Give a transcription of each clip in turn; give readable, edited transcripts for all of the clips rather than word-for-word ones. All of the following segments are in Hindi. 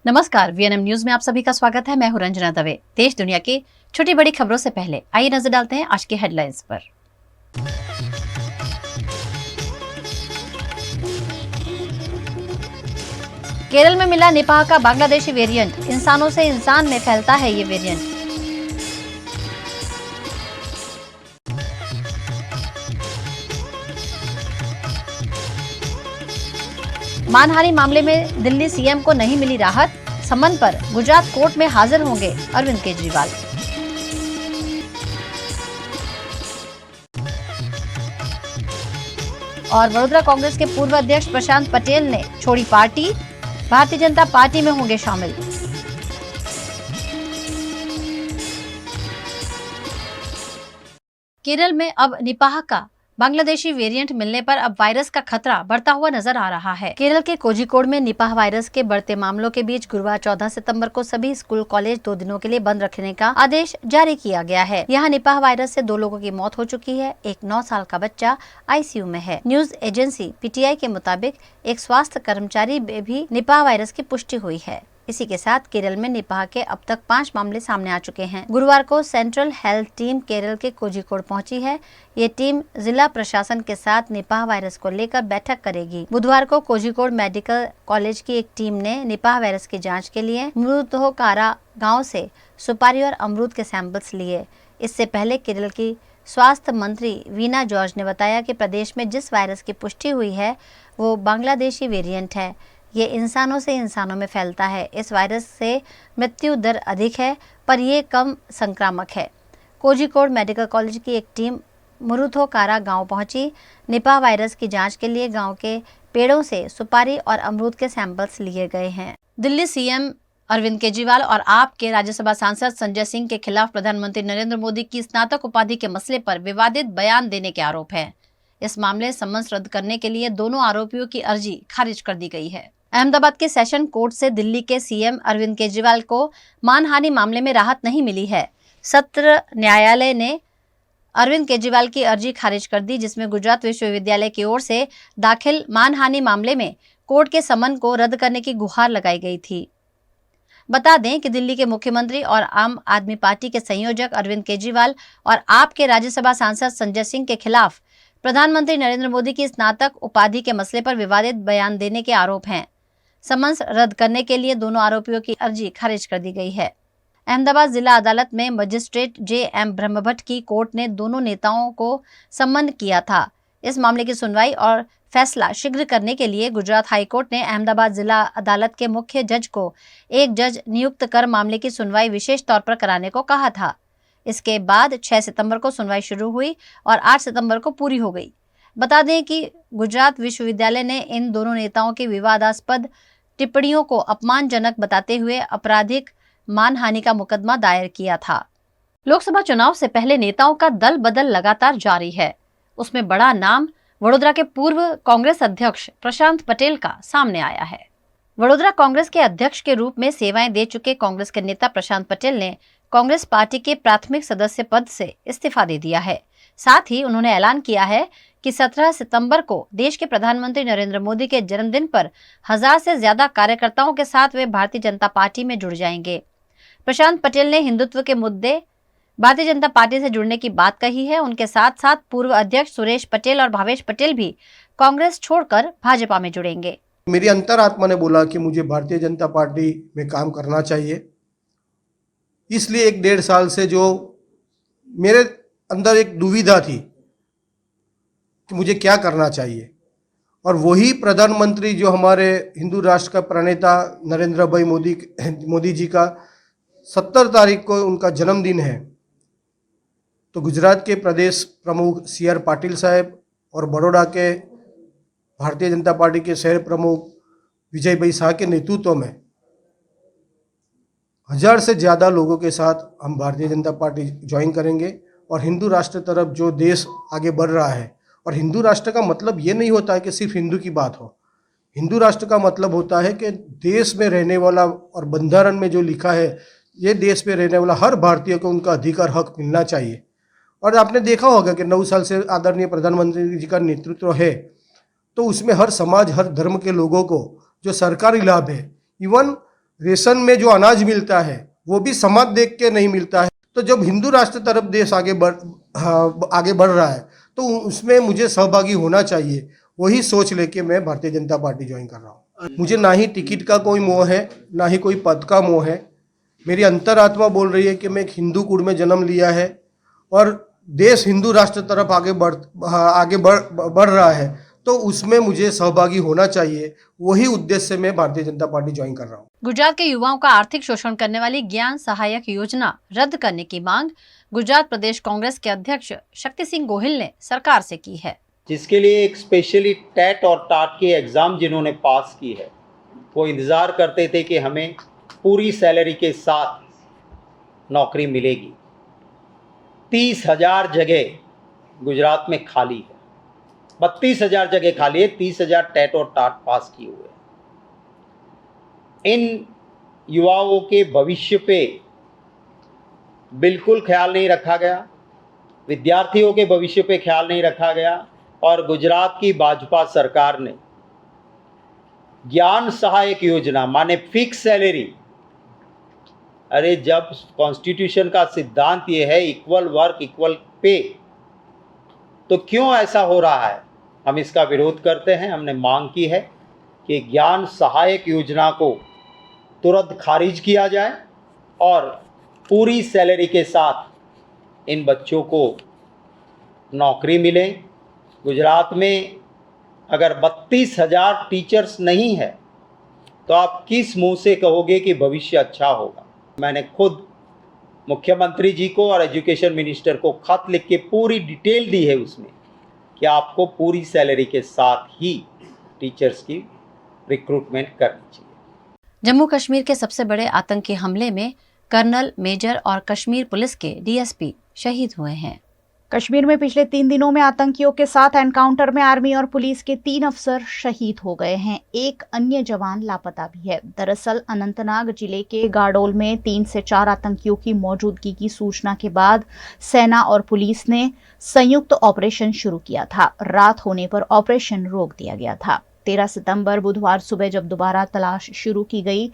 नमस्कार, वीएनएम न्यूज में आप सभी का स्वागत है। मैं हूं रंजना दवे। देश दुनिया की छोटी बड़ी खबरों से पहले आइए नजर डालते हैं आज की हेडलाइंस पर। केरल में मिला निपाह का बांग्लादेशी वेरिएंट, इंसानों से इंसान में फैलता है ये वेरिएंट। मानहानि मामले में दिल्ली सीएम को नहीं मिली राहत, समन पर गुजरात कोर्ट में हाजिर होंगे अरविंद केजरीवाल। और वडोदरा कांग्रेस के पूर्व अध्यक्ष प्रशांत पटेल ने छोड़ी पार्टी, भारतीय जनता पार्टी में होंगे शामिल। केरल में अब निपाह का बांग्लादेशी वेरिएंट मिलने पर अब वायरस का खतरा बढ़ता हुआ नजर आ रहा है। केरल के कोझिकोड में निपाह वायरस के बढ़ते मामलों के बीच गुरुवार 14 सितंबर को सभी स्कूल कॉलेज 2 दिनों के लिए बंद रखने का आदेश जारी किया गया है। यहाँ निपाह वायरस से 2 लोगों की मौत हो चुकी है। एक 9 साल का बच्चा आईसीयू में है। न्यूज एजेंसी पीटीआई के मुताबिक एक स्वास्थ्य कर्मचारी में भी निपाह वायरस की पुष्टि हुई है। इसी के साथ केरल में निपाह के अब तक 5 मामले सामने आ चुके हैं। गुरुवार को सेंट्रल हेल्थ टीम केरल के कोझिकोड पहुंची है। ये टीम जिला प्रशासन के साथ निपाह वायरस को लेकर बैठक करेगी। बुधवार को कोझिकोड मेडिकल कॉलेज की एक टीम ने निपाह वायरस की जांच के लिए मृतोकारा गांव से सुपारी और अमरूद के सैंपल्स लिए। इससे पहले केरल की स्वास्थ्य मंत्री वीना जॉर्ज ने बताया कि प्रदेश में जिस वायरस की पुष्टि हुई है वो बांग्लादेशी वेरिएंट है। ये इंसानों से इंसानों में फैलता है। इस वायरस से मृत्यु दर अधिक है, पर यह कम संक्रामक है। कोझिकोड मेडिकल कॉलेज की एक टीम मुरुथोकारा गांव पहुंची। निपाह वायरस की जांच के लिए गांव के पेड़ों से सुपारी और अमरूद के सैंपल्स लिए गए हैं। दिल्ली सीएम अरविंद केजरीवाल और आप के राज्यसभा सांसद संजय सिंह के खिलाफ प्रधानमंत्री नरेंद्र मोदी की स्नातक उपाधि के मसले पर विवादित बयान देने के आरोप है। इस मामले समन्स रद्द करने के लिए दोनों आरोपियों की अर्जी खारिज कर दी गई है। अहमदाबाद के सेशन कोर्ट से दिल्ली के सीएम अरविंद केजरीवाल को मानहानि मामले में राहत नहीं मिली है। सत्र न्यायालय ने अरविंद केजरीवाल की अर्जी खारिज कर दी, जिसमें गुजरात विश्वविद्यालय की ओर से दाखिल मानहानि मामले में कोर्ट के समन को रद्द करने की गुहार लगाई गई थी। बता दें कि दिल्ली के मुख्यमंत्री और आम आदमी पार्टी के संयोजक अरविंद केजरीवाल और आप के राज्यसभा सांसद संजय सिंह के खिलाफ प्रधानमंत्री नरेंद्र मोदी की स्नातक उपाधि के मसले पर विवादित बयान देने के आरोप हैं। समन्स रद्द करने के लिए दोनों आरोपियों की अर्जी खारिज कर दी गई है। अहमदाबाद जिला अदालत में मजिस्ट्रेट जे.एम. ब्रह्मभट्ट की कोर्ट ने दोनों नेताओं को सम्मन किया था। इस मामले की सुनवाई और फैसला शीघ्र करने के लिए गुजरात हाईकोर्ट ने अहमदाबाद जिला अदालत के मुख्य जज को एक जज नियुक्त कर मामले की सुनवाई विशेष तौर पर कराने को कहा था। इसके बाद 6 सितंबर को सुनवाई शुरू हुई और 8 सितंबर को पूरी हो गई। बता दें कि गुजरात विश्वविद्यालय ने इन दोनों नेताओं की विवादास्पद टिप्पणियों को अपमानजनक बताते हुए आपराधिक मानहानि का मुकदमा दायर किया था। लोकसभा चुनाव से पहले नेताओं का दल बदल लगातार जारी है। उसमें बड़ा नाम वडोदरा के पूर्व कांग्रेस अध्यक्ष प्रशांत पटेल का सामने आया है। वडोदरा कांग्रेस के अध्यक्ष के रूप में सेवाएं दे चुके कांग्रेस के नेता प्रशांत पटेल ने कांग्रेस पार्टी के प्राथमिक सदस्य पद से इस्तीफा दे दिया है। साथ ही उन्होंने ऐलान किया है कि 17 सितंबर को देश के प्रधानमंत्री नरेंद्र मोदी के जन्मदिन पर 1000 से ज्यादा कार्यकर्ताओं के साथ वे भारतीय जनता पार्टी में जुड़ जाएंगे। प्रशांत पटेल ने हिंदुत्व के मुद्दे भारतीय जनता पार्टी से जुड़ने की बात कही है। उनके साथ साथ पूर्व अध्यक्ष सुरेश पटेल और भावेश पटेल भी कांग्रेस छोड़कर भाजपा में जुड़ेंगे। मेरी अंतरात्मा ने बोला कि मुझे भारतीय जनता पार्टी में काम करना चाहिए। इसलिए 1-1.5 साल से जो मेरे अंदर एक दुविधा थी कि मुझे क्या करना चाहिए, और वही प्रधानमंत्री जो हमारे हिंदू राष्ट्र का प्रणेता नरेंद्र भाई मोदी जी का 70 तारीख को उनका जन्मदिन है, तो गुजरात के प्रदेश प्रमुख CR पाटिल साहब और बड़ौदा के भारतीय जनता पार्टी के शहर प्रमुख विजय भाई शाह के नेतृत्व में 1000 से ज़्यादा लोगों के साथ हम भारतीय जनता पार्टी ज्वाइन करेंगे और हिंदू राष्ट्र तरफ जो देश आगे बढ़ रहा है। और हिंदू राष्ट्र का मतलब ये नहीं होता है कि सिर्फ हिंदू की बात हो। हिंदू राष्ट्र का मतलब होता है कि देश में रहने वाला, और बंधारण में जो लिखा है, ये देश में रहने वाला हर भारतीय को उनका अधिकार हक मिलना चाहिए। और आपने देखा होगा कि 9 साल से आदरणीय प्रधानमंत्री जी का नेतृत्व है, तो उसमें हर समाज, हर धर्म के लोगों को जो सरकारी लाभ है, इवन रेशन में जो अनाज मिलता है वो भी समाज देख के नहीं मिलता है। तो जब हिंदू राष्ट्र तरफ देश आगे बढ़ रहा है तो उसमें मुझे सहभागी होना चाहिए। वही सोच लेके मैं भारतीय जनता पार्टी ज्वाइन कर रहा हूँ। मुझे ना ही टिकट का कोई मोह है, ना ही कोई पद का मोह है। मेरी अंतरात्मा बोल रही है कि मैं एक हिंदू कुल में जन्म लिया है और देश हिंदू राष्ट्र तरफ आगे बढ़ रहा है, तो उसमें मुझे सहभागी होना चाहिए। वही उद्देश्य से मैं भारतीय जनता पार्टी ज्वाइन कर रहा हूँ। गुजरात के युवाओं का आर्थिक शोषण करने वाली ज्ञान सहायक योजना रद्द करने की मांग गुजरात प्रदेश कांग्रेस के अध्यक्ष शक्ति सिंह गोहिल ने सरकार से की है, जिसके लिए एक स्पेशली टेट और टाट की एग्ज़ाम जिन्होंने पास की है, वो इंतज़ार करते थे कि हमें पूरी सैलरी के साथ नौकरी मिलेगी। 30,000 जगह गुजरात में खाली है, 32,000 जगह खाली है, 30,000 टेट और टाट पास किए हुए। इन युवाओं के भविष्य पे बिल्कुल ख्याल नहीं रखा गया, विद्यार्थियों के भविष्य पे ख्याल नहीं रखा गया और गुजरात की भाजपा सरकार ने ज्ञान सहायक योजना माने फिक्स सैलरी, अरे जब कॉन्स्टिट्यूशन का सिद्धांत ये है इक्वल वर्क इक्वल पे, तो क्यों ऐसा हो रहा है? हम इसका विरोध करते हैं। हमने मांग की है कि ज्ञान सहायक योजना को तुरंत खारिज किया जाए और पूरी सैलरी के साथ इन बच्चों को नौकरी मिले। गुजरात में अगर 32,000 टीचर्स नहीं है तो आप किस मुंह से कहोगे कि भविष्य अच्छा होगा? मैंने खुद मुख्यमंत्री जी को और एजुकेशन मिनिस्टर को खत लिख के पूरी डिटेल दी है उसमें कि आपको पूरी सैलरी के साथ ही टीचर्स की रिक्रूटमेंट करनी चाहिए। जम्मू कश्मीर के सबसे बड़े आतंकी हमले में कर्नल, मेजर और कश्मीर पुलिस के डीएसपी शहीद हुए हैं। कश्मीर में पिछले 3 दिनों में आतंकियों के साथ एनकाउंटर में आर्मी और पुलिस के 3 अफसर शहीद हो गए हैं। एक अन्य जवान लापता भी है। दरअसल अनंतनाग जिले के गाडोल में 3 से 4 आतंकियों की मौजूदगी की सूचना के बाद सेना और पुलिस ने संयुक्त ऑपरेशन शुरू किया था। रात होने पर ऑपरेशन रोक दिया गया था। 13 सितंबर बुधवार सुबह जब दोबारा तलाश शुरू की गई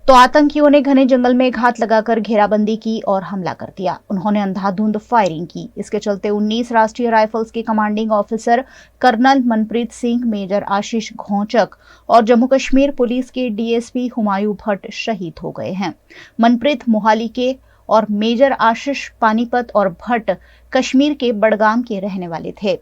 तो आतंकियों ने घने जंगल में घात लगाकर घेराबंदी की और हमला कर दिया। उन्होंने अंधाधुंध फायरिंग की। इसके चलते 19 राष्ट्रीय राइफल्स के commanding officer colonel Manpreet Singh, major Ashish Ghonchak और जम्मू कश्मीर पुलिस के डीएसपी हुमायूं भट्ट शहीद हो गए हैं। मनप्रीत मोहाली के और मेजर आशीष पानीपत और भट्ट कश्मीर के बडगाम के रहने वाले थे।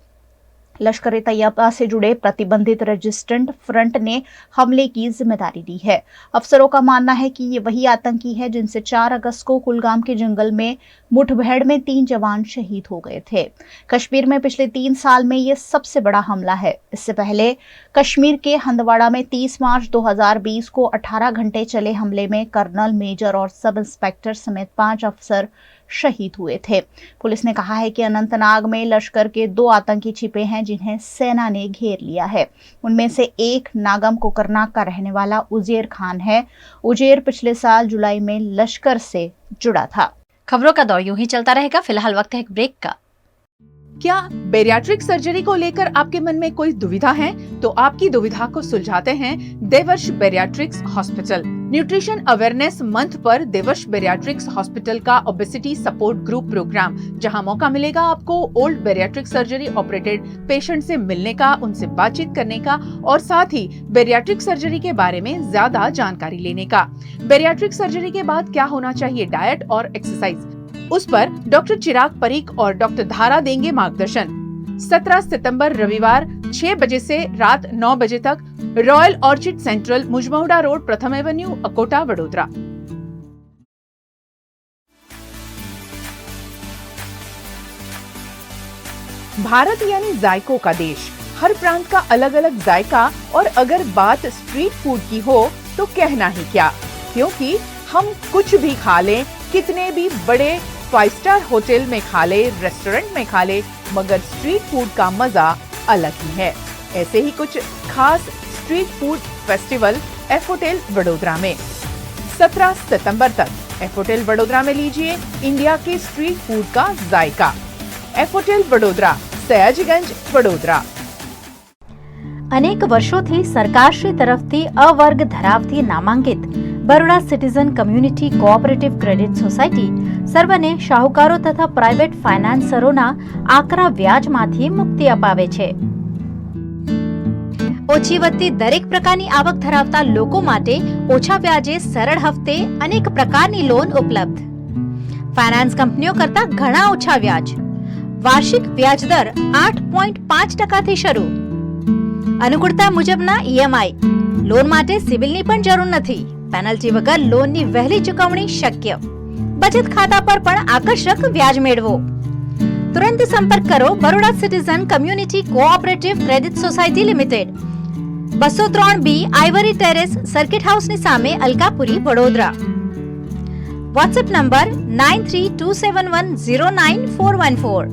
लश्कर ए तैयबा से जुड़े प्रतिबंधित रेजिस्टेंट फ्रंट ने हमले की जिम्मेदारी ली है। अफसरों का मानना है कि ये वही आतंकी है जिनसे 4 अगस्त को कुलगाम के जंगल में मुठभेड़ में 3 जवान शहीद हो गए थे। कश्मीर में पिछले 3 साल में ये सबसे बड़ा हमला है। इससे पहले कश्मीर के हंदवाड़ा में 30 मार्च 2020 को 18 घंटे चले हमले में कर्नल, मेजर और सब इंस्पेक्टर समेत 5 अफसर शहीद हुए थे। पुलिस ने कहा है कि अनंतनाग में लश्कर के 2 आतंकी छिपे हैं जिन्हें सेना ने घेर लिया है। उनमें से एक नागम कोकरनाग का रहने वाला उजेर खान है। उजेर पिछले साल जुलाई में लश्कर से जुड़ा था। खबरों का दौर यूं ही चलता रहेगा। फिलहाल वक्त है एक ब्रेक का। क्या बेरियाट्रिक सर्जरी को लेकर आपके मन में कोई दुविधा है? तो आपकी दुविधा को सुलझाते हैं Devarsh bariatrics hospital. Nutrition awareness month पर देवर्ष बेरियाट्रिक्स हॉस्पिटल का ओबेसिटी सपोर्ट ग्रुप प्रोग्राम, जहां मौका मिलेगा आपको old bariatric surgery operated patient से मिलने का, उनसे बातचीत करने का और साथ ही बेरियाट्रिक सर्जरी के बारे में ज्यादा जानकारी लेने का। बेरियाट्रिक सर्जरी के बाद क्या होना चाहिए, डाइट और एक्सरसाइज, उस पर डॉक्टर चिराग परीक और डॉक्टर धारा देंगे मार्गदर्शन। 17 सितंबर रविवार 6 बजे से रात 9 बजे तक, रॉयल ऑर्चिड सेंट्रल, मुजमहुड़ा रोड, प्रथम एवेन्यू, अकोटा, वडोदरा। भारत यानी जायकों का देश, हर प्रांत का अलग अलग जायका। और अगर बात स्ट्रीट फूड की हो तो कहना ही क्या, क्योंकि हम कुछ भी खा लें, कितने भी बड़े 5 स्टार होटल में खा ले, रेस्टोरेंट में खा ले, मगर स्ट्रीट फूड का मजा अलग ही है। ऐसे ही कुछ खास street food festival F hotel Vadodara में 17 सितंबर तक। एफ होटल वडोदरा में लीजिए इंडिया के स्ट्रीट फूड का जायका। F hotel Vadodara, Sayajiganj, Vadodara. अनेक वर्षोथी सरकारश्री तरफथी अवर्ग धरावती नामांकित Baroda citizen community cooperative credit society સર્વને શાહુકારો તથા પ્રાઇવેટ ફાઇનાન્સરોના આકરા વ્યાજમાંથી મુક્તિ અપાવે છે. ઓછી વત્તી દરેક પ્રકારની આવક ધરાવતા લોકો માટે ઓછા વ્યાજે સરળ હપ્તે અનેક પ્રકારની લોન ઉપલબ્ધ. ફાઇનાન્સ કંપનીઓ કરતા ઘણા ઓછા વ્યાજ. વાર્ષિક વ્યાજ દર 8.5% શરૂ. અનુકૂળતા મુજબના ઈએમઆઈ. લોન માટે સિબિલની પણ જરૂર નથી. પેનલ્ટી વગર લોનની વહેલી ચૂકવણી શક્ય. બચત ખાતા પર પણ આકર્ષક વ્યાજ મેળવો. तुरंत संपर्क करो Baroda citizen community cooperative credit society limited 203B Ivory terrace circuit house ની સામે અલકાપુરી વડોદરા. WhatsApp number 9327109414.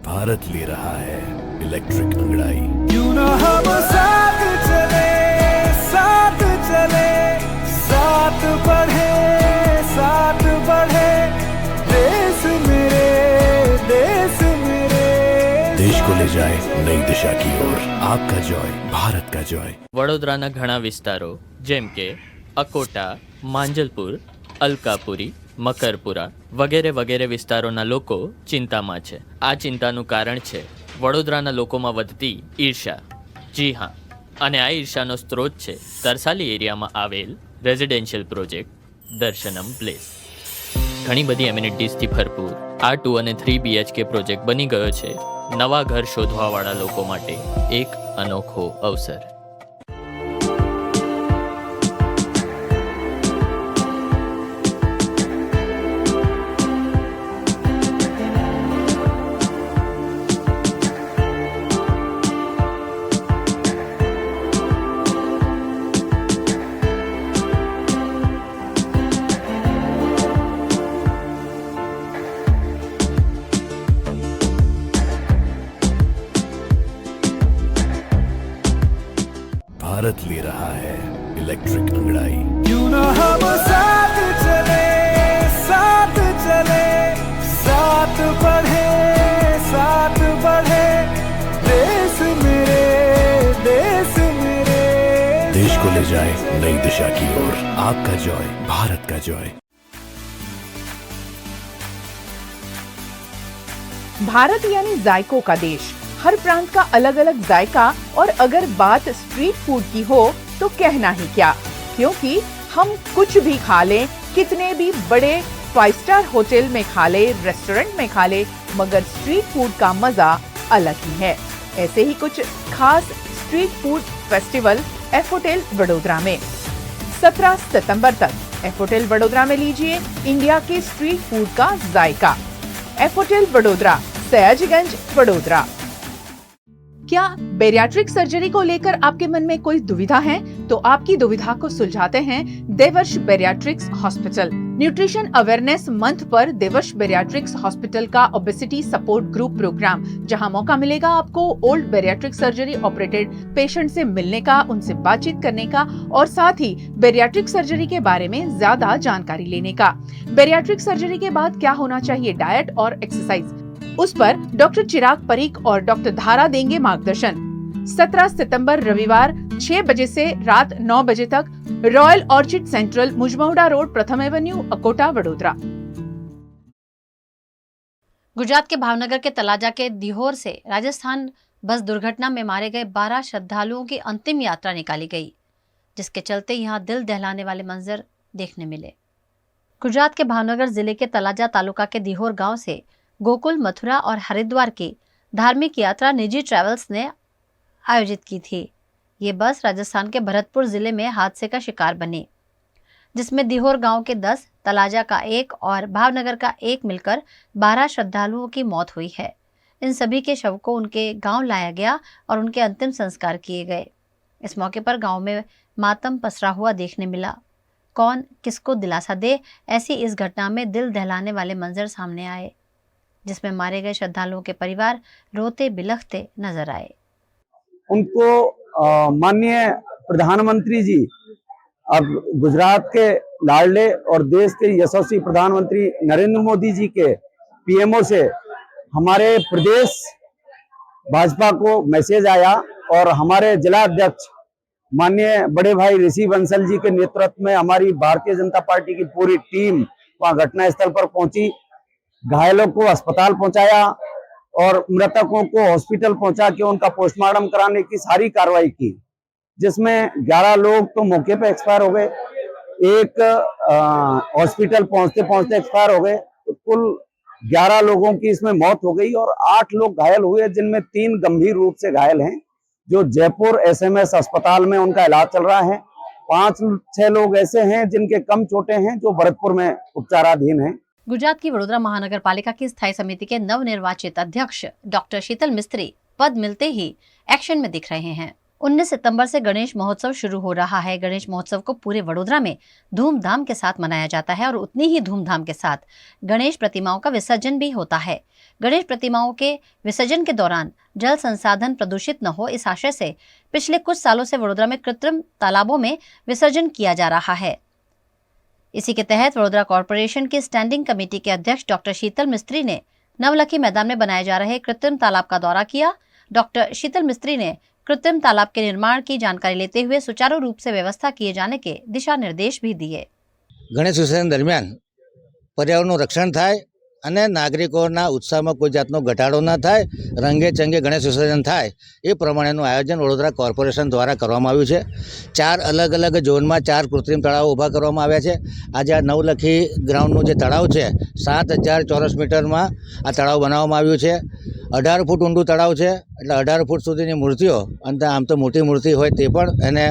भारत ले रहा है इलेक्ट्रिक अंगड़ाई. क्यों न हम साथ चले, साथ चले, साथ बढ़े, साथ बढ़े. देश मेरे, देश मेरे. देश को ले जाए नई दिशा की ओर. आपका जॉय, भारत का जॉय. વડોદરાના ઘણા વિસ્તારો જેમ કે અકોટા, માંજલપુર, અલકાપુરી, મકરપુરા વગેરે વગેરે વિસ્તારોના લોકો ચિંતામાં છે. આ ચિંતાનું કારણ છે વડોદરાના લોકોમાં વધતી ઈર્ષા. જી હા, અને આ ઈર્ષાનો સ્ત્રોત છે તરસાલી એરિયામાં આવેલ રેઝિડેન્શિયલ પ્રોજેક્ટ દર્શનમ પ્લેસ. ઘણી બધી એમિનિટીઝથી ભરપૂર આ 2 અને 3 BHK પ્રોજેક્ટ બની ગયો છે નવા ઘર શોધવાવાળા લોકો માટે એક અનોખો અવસર. भारत ले रहा है इलेक्ट्रिक अंगड़ाई. क्यों न हम साथ चले, साथ चले, साथ बढ़े, साथ बढ़े. देश मेरे, देश मेरे. देश को ले जाए नई दिशा की ओर. आपका जॉय, भारत का जॉय. भारत यानी जायकों का देश. हर प्रांत का अलग अलग जायका, और अगर बात स्ट्रीट फूड की हो तो कहना ही क्या, क्योंकि हम कुछ भी खा लें, कितने भी बड़े 5 स्टार होटल में खा ले, रेस्टोरेंट में खा ले, मगर स्ट्रीट फूड का मजा अलग ही है. ऐसे ही कुछ खास street food festival F hotel Vadodara में 17 सितंबर तक एफ होटल वडोदरा में लीजिए इंडिया के स्ट्रीट फूड का जायका. F hotel Vadodara, Sayajiganj, Vadodara. क्या बेरियाट्रिक सर्जरी को लेकर आपके मन में कोई दुविधा है तो आपकी दुविधा को सुलझाते हैं Devarsh bariatrics hospital. Nutrition awareness month पर देवर्ष बेरियाट्रिक्स हॉस्पिटल का ओबेसिटी सपोर्ट ग्रुप प्रोग्राम, जहां मौका मिलेगा आपको old bariatric surgery operated patient से मिलने का, उनसे बातचीत करने का और साथ ही बेरियाट्रिक सर्जरी के बारे में ज्यादा जानकारी लेने का. बेरियाट्रिक सर्जरी के बाद क्या होना चाहिए, डाइट और एक्सरसाइज, उस पर डॉक्टर चिराग परीक और डॉक्टर धारा देंगे मार्गदर्शन. 17 सितंबर रविवार 6 बजे से रात 9 बजे तक रॉयल ऑर्चिड सेंट्रल, मुजमहुड़ा रोड, प्रथम एवेन्यू, अकोटा, वडोदरा. गुजरात के भावनगर के तलाजा के दिहोर से राजस्थान बस दुर्घटना में मारे गए 12 श्रद्धालुओं की अंतिम यात्रा निकाली गई, जिसके चलते यहां दिल दहलाने वाले मंजर देखने मिले. गुजरात के भावनगर जिले के तलाजा तालुका के दिहोर गांव से गोकुल, मथुरा और हरिद्वार की धार्मिक यात्रा निजी ट्रैवल्स ने आयोजित की थी. ये बस राजस्थान के भरतपुर जिले में हादसे का शिकार बनी, जिसमें दिहोर गांव के 10, तलाजा का 1 और भावनगर का 1 मिलकर 12 श्रद्धालुओं की मौत हुई है. इन सभी के शव को उनके गांव लाया गया और उनके अंतिम संस्कार किए गए. इस मौके पर गांव में मातम पसरा हुआ देखने मिला। कौन किसको दिलासा दे, ऐसी इस घटना में दिल दहलाने वाले मंजर सामने आए, जिसमें मारे गए श्रद्धालुओं के परिवार रोते बिलखते नजर आए। उनको माननीय प्रधानमंत्री जी, अब गुजरात के लाडले और देश के यशस्वी प्रधानमंत्री नरेंद्र मोदी जी के पीएमओ से हमारे प्रदेश भाजपा को मैसेज आया और हमारे जिला अध्यक्ष माननीय बड़े भाई ऋषि बंसल जी के नेतृत्व में हमारी भारतीय जनता पार्टी की पूरी टीम वहां घटनास्थल पर पहुंची, घायलों को अस्पताल पहुंचाया और मृतकों को हॉस्पिटल पहुंचा के उनका पोस्टमार्टम कराने की सारी कार्रवाई की, जिसमें 11 लोग तो मौके पे एक्सपायर हो गए, एक हॉस्पिटल पहुंचते पहुंचते एक्सपायर हो गए। तो कुल 11 लोगों की इसमें मौत हो गई और 8 लोग घायल हुए, जिनमें 3 गंभीर रूप से घायल हैं, जो जयपुर एसएमएस अस्पताल में उनका इलाज चल रहा है। 5-6 लोग ऐसे हैं जिनके कम चोटें हैं, जो भरतपुर में उपचाराधीन हैं। गुजरात की वडोदरा महानगर पालिका की स्थायी समिति के नवनिर्वाचित अध्यक्ष डॉक्टर शीतल मिस्त्री पद मिलते ही एक्शन में दिख रहे हैं। 19 सितंबर से गणेश महोत्सव शुरू हो रहा है। गणेश महोत्सव को पूरे वडोदरा में धूमधाम के साथ मनाया जाता है और उतनी ही धूमधाम के साथ गणेश प्रतिमाओं का विसर्जन भी होता है। गणेश प्रतिमाओं के विसर्जन के दौरान जल संसाधन प्रदूषित न हो, इस आशय से पिछले कुछ सालों से वडोदरा में कृत्रिम तालाबों में विसर्जन किया जा रहा है। इसी के तहत वडोदरा कॉर्पोरेशन की स्टैंडिंग कमेटी के अध्यक्ष डॉक्टर शीतल मिस्त्री ने नवलखी मैदान में बनाए जा रहे कृत्रिम तालाब का दौरा किया। डॉक्टर शीतल मिस्त्री ने कृत्रिम तालाब के निर्माण की जानकारी लेते हुए सुचारू रूप से व्यवस्था किए जाने के दिशा निर्देश भी दिए। गणेश विसर्जन दरमियान पर्यावरणનું રક્ષણ થાય અને નાગરિકોના ઉત્સાહમાં કોઈ જાતનો ઘટાડો ન થાય, રંગે ચંગે ગણેશ વિસર્જન થાય એ પ્રમાણેનું આયોજન વડોદરા કોર્પોરેશન દ્વારા કરવામાં આવ્યું છે। 4 અલગ અલગ ઝોનમાં 4 કૃત્રિમ તળાવો ઊભા કરવામાં આવ્યા છે। આજે આ નવલખી ગ્રાઉન્ડનું જે તળાવ છે 7000 ચોરસ મીટરમાં આ તળાવ બનાવવામાં આવ્યું છે। 18 ફૂટ ઊંડું તળાવ છે, એટલે 18 ફૂટ સુધીની મૂર્તિઓ, અને આમ તો મોટી મૂર્તિ હોય તે પણ એને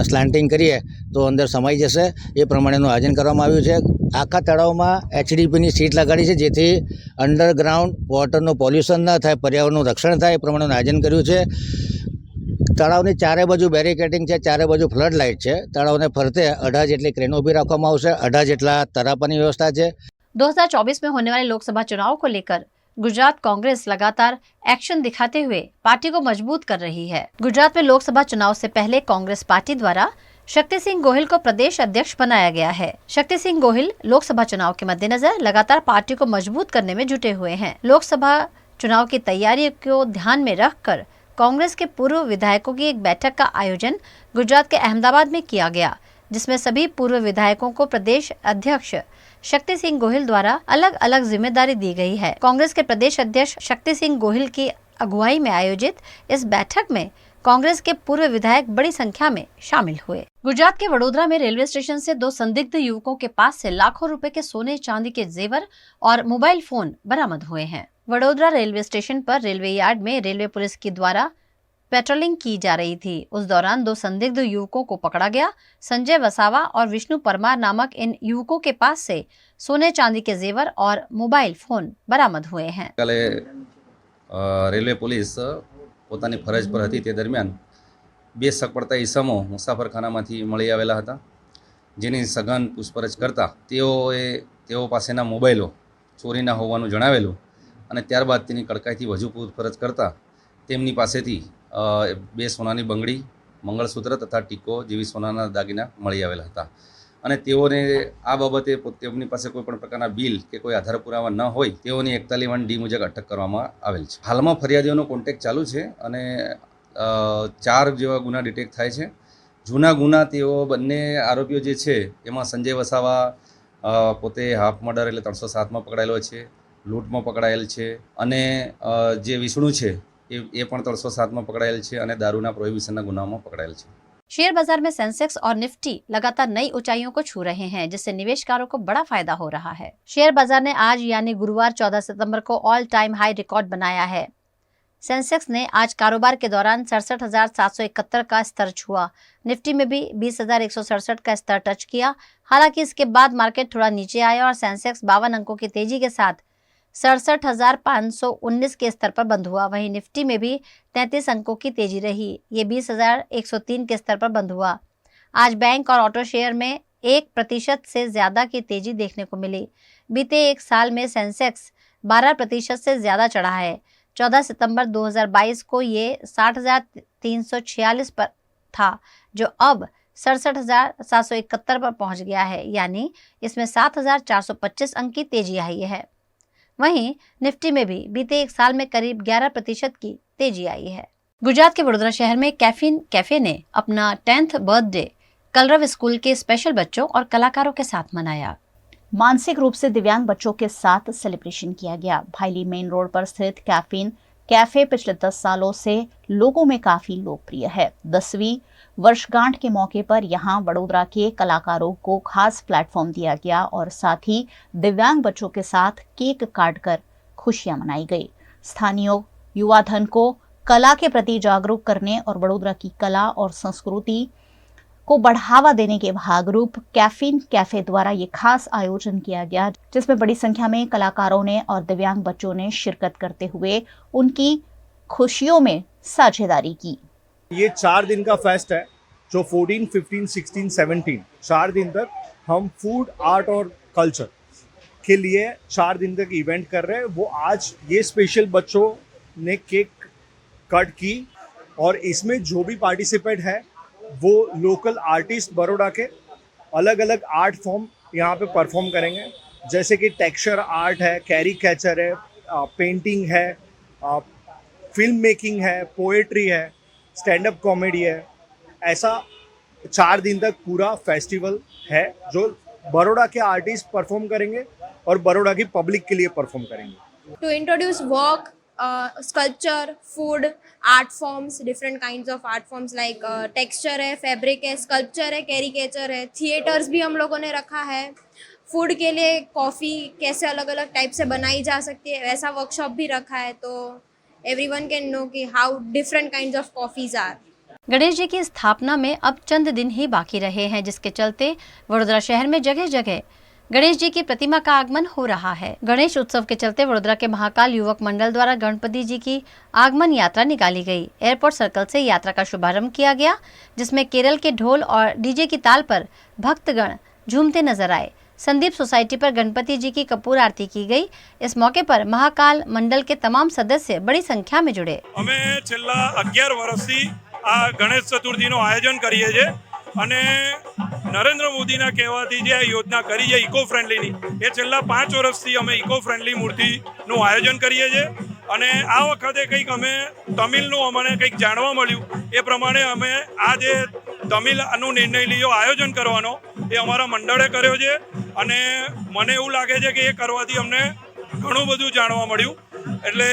સ્લાન્ટિંગ કરીએ તો અંદર સમાઈ જશે, એ પ્રમાણેનું આયોજન કરવામાં આવ્યું છે। આખા તળાવમાં HDPની સીટ લગાડી છે, જેથી અંડરગ્રાઉન્ડ વોટરનું પોલ્યુશન ન થાય, પર્યાવરણનું રક્ષણ થાય, એ પ્રમાણેનું આયોજન કર્યું છે। તળાવની ચારે બાજુ બેરિકેડિંગ છે, ચારે બાજુ ફ્લડ લાઇટ છે। તળાવને ફરતે 18 જેટલી ક્રેનો ઊભી રાખવામાં આવશે, 18 જેટલા તરાપાની વ્યવસ્થા છે। 2024 में होने वाले लोकसभा चुनाव को लेकर गुजरात कांग्रेस लगातार एक्शन दिखाते हुए पार्टी को मजबूत कर रही है। गुजरात में लोकसभा चुनाव से पहले कांग्रेस पार्टी द्वारा शक्ति सिंह गोहिल को प्रदेश अध्यक्ष बनाया गया है। शक्ति सिंह गोहिल लोकसभा चुनाव के मद्देनजर लगातार पार्टी को मजबूत करने में जुटे हुए हैं। लोकसभा चुनाव की तैयारी को ध्यान में रखकर कांग्रेस के पूर्व विधायकों की एक बैठक का आयोजन गुजरात के अहमदाबाद में किया गया, जिसमें सभी पूर्व विधायकों को प्रदेश अध्यक्ष शक्ति सिंह गोहिल द्वारा अलग अलग जिम्मेदारी दी गई है। कांग्रेस के प्रदेश अध्यक्ष शक्ति सिंह गोहिल की अगुवाई में आयोजित इस बैठक में कांग्रेस के पूर्व विधायक बड़ी संख्या में शामिल हुए। गुजरात के वडोदरा में रेलवे स्टेशन से 2 संदिग्ध युवकों के पास से लाखों रुपए के सोने चांदी के जेवर और मोबाइल फोन बरामद हुए हैं। वडोदरा रेलवे स्टेशन पर रेलवे यार्ड में रेलवे पुलिस के द्वारा पेट्रोलिंग की जा रही थी। उस दौरान 2 संदिग्ध युवकों को पकड़ा गया। संजय वसावा और विष्णु परमार नामक इन युवकों के पास से सोने चांदी के जेवर और मोबाइल फोन बरामद हुए हैं। रेलवे पुलिस પોતાની ફરજ પર હતી તે દરમિયાન 2 સગપડતા ઈસમો મુસાફરખાનામાંથી મળી આવેલા હતા, જેની સઘન પૂછપરછ કરતા તેઓ પાસેના મોબાઈલો ચોરીના હોવાનું જણાવેલું અને ત્યારબાદ તેની કડકાઈથી વધુ પૂછપરછ કરતા તેમની પાસેથી 2 સોનાની બંગડી, મંગળસૂત્ર તથા ટીકો જેવી સોનાના દાગીના મળી આવેલા હતા અને તેઓને આ બાબતે તેમની પાસે કોઈ પણ પ્રકારના બિલ કે કોઈ આધાર પુરાવા ન હોય તેઓની 41D મુજબ અટક કરવામાં આવેલ છે। હાલમાં ફરિયાદીઓનો કોન્ટેક્ટ ચાલુ છે અને 4 જેવા ગુના ડિટેક્ટ થાય છે। જૂના ગુના તેઓ બંને આરોપીઓ જે છે એમાં સંજય વસાવા પોતે હાફ મર્ડર એટલે 307માં પકડાયેલો છે, લૂંટમાં પકડાયેલ છે અને જે વિષ્ણુ છે એ પણ 307માં પકડાયેલ છે અને દારૂના પ્રોહિબિશનના ગુનામાં પકડાયેલ છે। शेयर बाजार में सेंसेक्स और निफ्टी लगातार नई ऊंचाइयों को छू रहे हैं, जिससे निवेशकारों को बड़ा फायदा हो रहा है। शेयर बाजार ने आज यानी गुरुवार 14 सितंबर को ऑल टाइम हाई रिकॉर्ड बनाया है। सेंसेक्स ने आज कारोबार के दौरान 67,771 का स्तर छुआ। निफ्टी में भी 20,167 का स्तर टच किया। हालांकि इसके बाद मार्केट थोड़ा नीचे आया और सेंसेक्स 52 अंकों की तेजी के साथ 67,519 के स्तर पर बंद हुआ। वहीं निफ्टी में भी 33 अंकों की तेजी रही, ये 20,103 के स्तर पर बंद हुआ। आज बैंक और ऑटो शेयर में 1% से ज्यादा की तेजी देखने को मिली। बीते एक साल में सेंसेक्स 12% से ज्यादा चढ़ा है। 14 सितंबर 2022 को ये 60,346 पर था, जो अब 67,771 पर पहुंच गया है, यानी इसमें 7,425 अंक की तेजी आई है। वहीं निफ्टी में भी बीते एक साल में करीब 11% की तेजी आई है। गुजरात के वडोदरा शहर में कैफीन कैफे ने अपना 10th बर्थडे कलरव स्कूल के स्पेशल बच्चों और कलाकारों के साथ मनाया। मानसिक रूप से दिव्यांग बच्चों के साथ सेलिब्रेशन किया गया। भाईली मेन रोड पर स्थित कैफीन कैफे पिछले 10 सालों से लोगों में काफी लोकप्रिय है। 10वीं वर्षगांठ के मौके पर यहां वडोदरा के कलाकारों को खास प्लेटफॉर्म दिया गया और साथ ही दिव्यांग बच्चों के साथ केक काटकर खुशियां मनाई गई। स्थानीय युवा धन को कला के प्रति जागरूक करने और वडोदरा की कला और संस्कृति को बढ़ावा देने के भागरूप कैफीन कैफे द्वारा ये खास आयोजन किया गया, जिसमें बड़ी संख्या में कलाकारों ने और दिव्यांग बच्चों ने शिरकत करते हुए उनकी खुशियों में साझेदारी की। ये 4 दिन का फेस्ट है जो 14, 15, 16, 17 4 दिन तक हम फूड, आर्ट और कल्चर के लिए 4 दिन तक इवेंट कर रहे हैं। वो आज ये स्पेशल बच्चों ने केक कट की और इसमें जो भी पार्टिसिपेट है वो लोकल आर्टिस्ट बड़ौदा के अलग अलग आर्ट फॉर्म यहाँ पे परफॉर्म करेंगे, जैसे कि टेक्सचर आर्ट है, कैरिकेचर है, पेंटिंग है, फिल्म मेकिंग है, पोएट्री है, स्टैंड अप कॉमेडी है। ऐसा 4 दिन तक पूरा फेस्टिवल है जो बड़ौदा के आर्टिस्ट परफॉर्म करेंगे और बड़ौदा की पब्लिक के लिए परफॉर्म करेंगे। To introduce work, sculpture, food, art forms, different kinds of art forms like texture है, fabric है, sculpture है, caricature है, theaters भी हम लोगों ने रखा है। फूड के लिए कॉफ़ी कैसे अलग अलग टाइप से बनाई जा सकती है वैसा वर्कशॉप भी रखा है, तो everyone can know कि how different kinds of coffees are। Ganesh ji की स्थापना में अब चंद दिन ही बाकी रहे हैं, जिसके चलते वडोदरा शहर में जगह जगह गणेश जी की प्रतिमा का आगमन हो रहा है। गणेश उत्सव के चलते वडोदरा के महाकाल युवक मंडल द्वारा गणपति जी की आगमन यात्रा निकाली गई। एयरपोर्ट सर्कल से यात्रा का शुभारंभ किया गया, जिसमें केरल के ढोल और डीजे की ताल पर भक्तगण झूमते नजर आए। संदीप सोसाइटी पर गणपति जी की कपूर आरती की गई। इस मौके पर महाकाल मंडल के तमाम सदस्य बड़ी संख्या में जुड़े। અમે છેલ્લા 11 વર્ષથી આ ગણેશ ચતુર્થીનું આયોજન કરીએ છીએ અને નરેન્દ્ર મોદીના કહેવાથી જે આ યોજના કરી છે ઇકો ફ્રેન્ડલીની, એ છેલ્લા 5 વર્ષથી અમે ઇકો ફ્રેન્ડલી મૂર્તિનું આયોજન કરીએ છીએ અને આ વખતે કંઈક અમે તમિલનું અમને કંઈક જાણવા મળ્યું, એ પ્રમાણે અમે આ જે તમિલનું નિર્ણય લીધો આયોજન કરવાનો, એ અમારા મંડળે કર્યો છે અને મને એવું લાગે છે કે એ કરવાથી અમને ઘણું બધું જાણવા મળ્યું। એટલે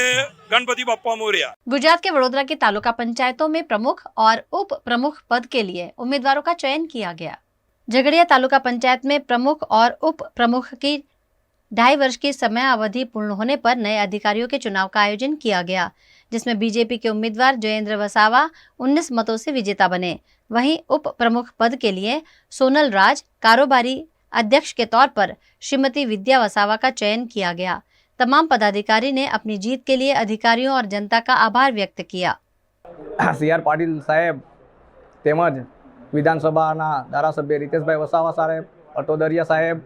गणपति बप्पा मोरया। गुजरात के वडोदरा की तालुका पंचायतों में प्रमुख और उप प्रमुख पद के लिए उम्मीदवारों का चयन किया गया। झगड़िया तालुका पंचायत में प्रमुख और उप प्रमुख की 2.5 वर्ष की समय अवधि पूर्ण होने पर नए अधिकारियों के चुनाव का आयोजन किया गया, जिसमें बीजेपी के उम्मीदवार जयेंद्र वसावा 19 मतों से विजेता बने। वहीं उप प्रमुख पद के लिए सोनल राज कारोबारी अध्यक्ष के तौर पर श्रीमती विद्या वसावा का चयन किया गया। तमाम पदाधिकारी ने अपनी जीत के लिए अधिकारियों और जनता का आभार व्यक्त किया। CR पाटिल साहेब તેમજ વિધાનસભાના ધારાસભ્ય રીતેશભાઈ વસાવા સાહેબ, અટોદરિયા સાહેબ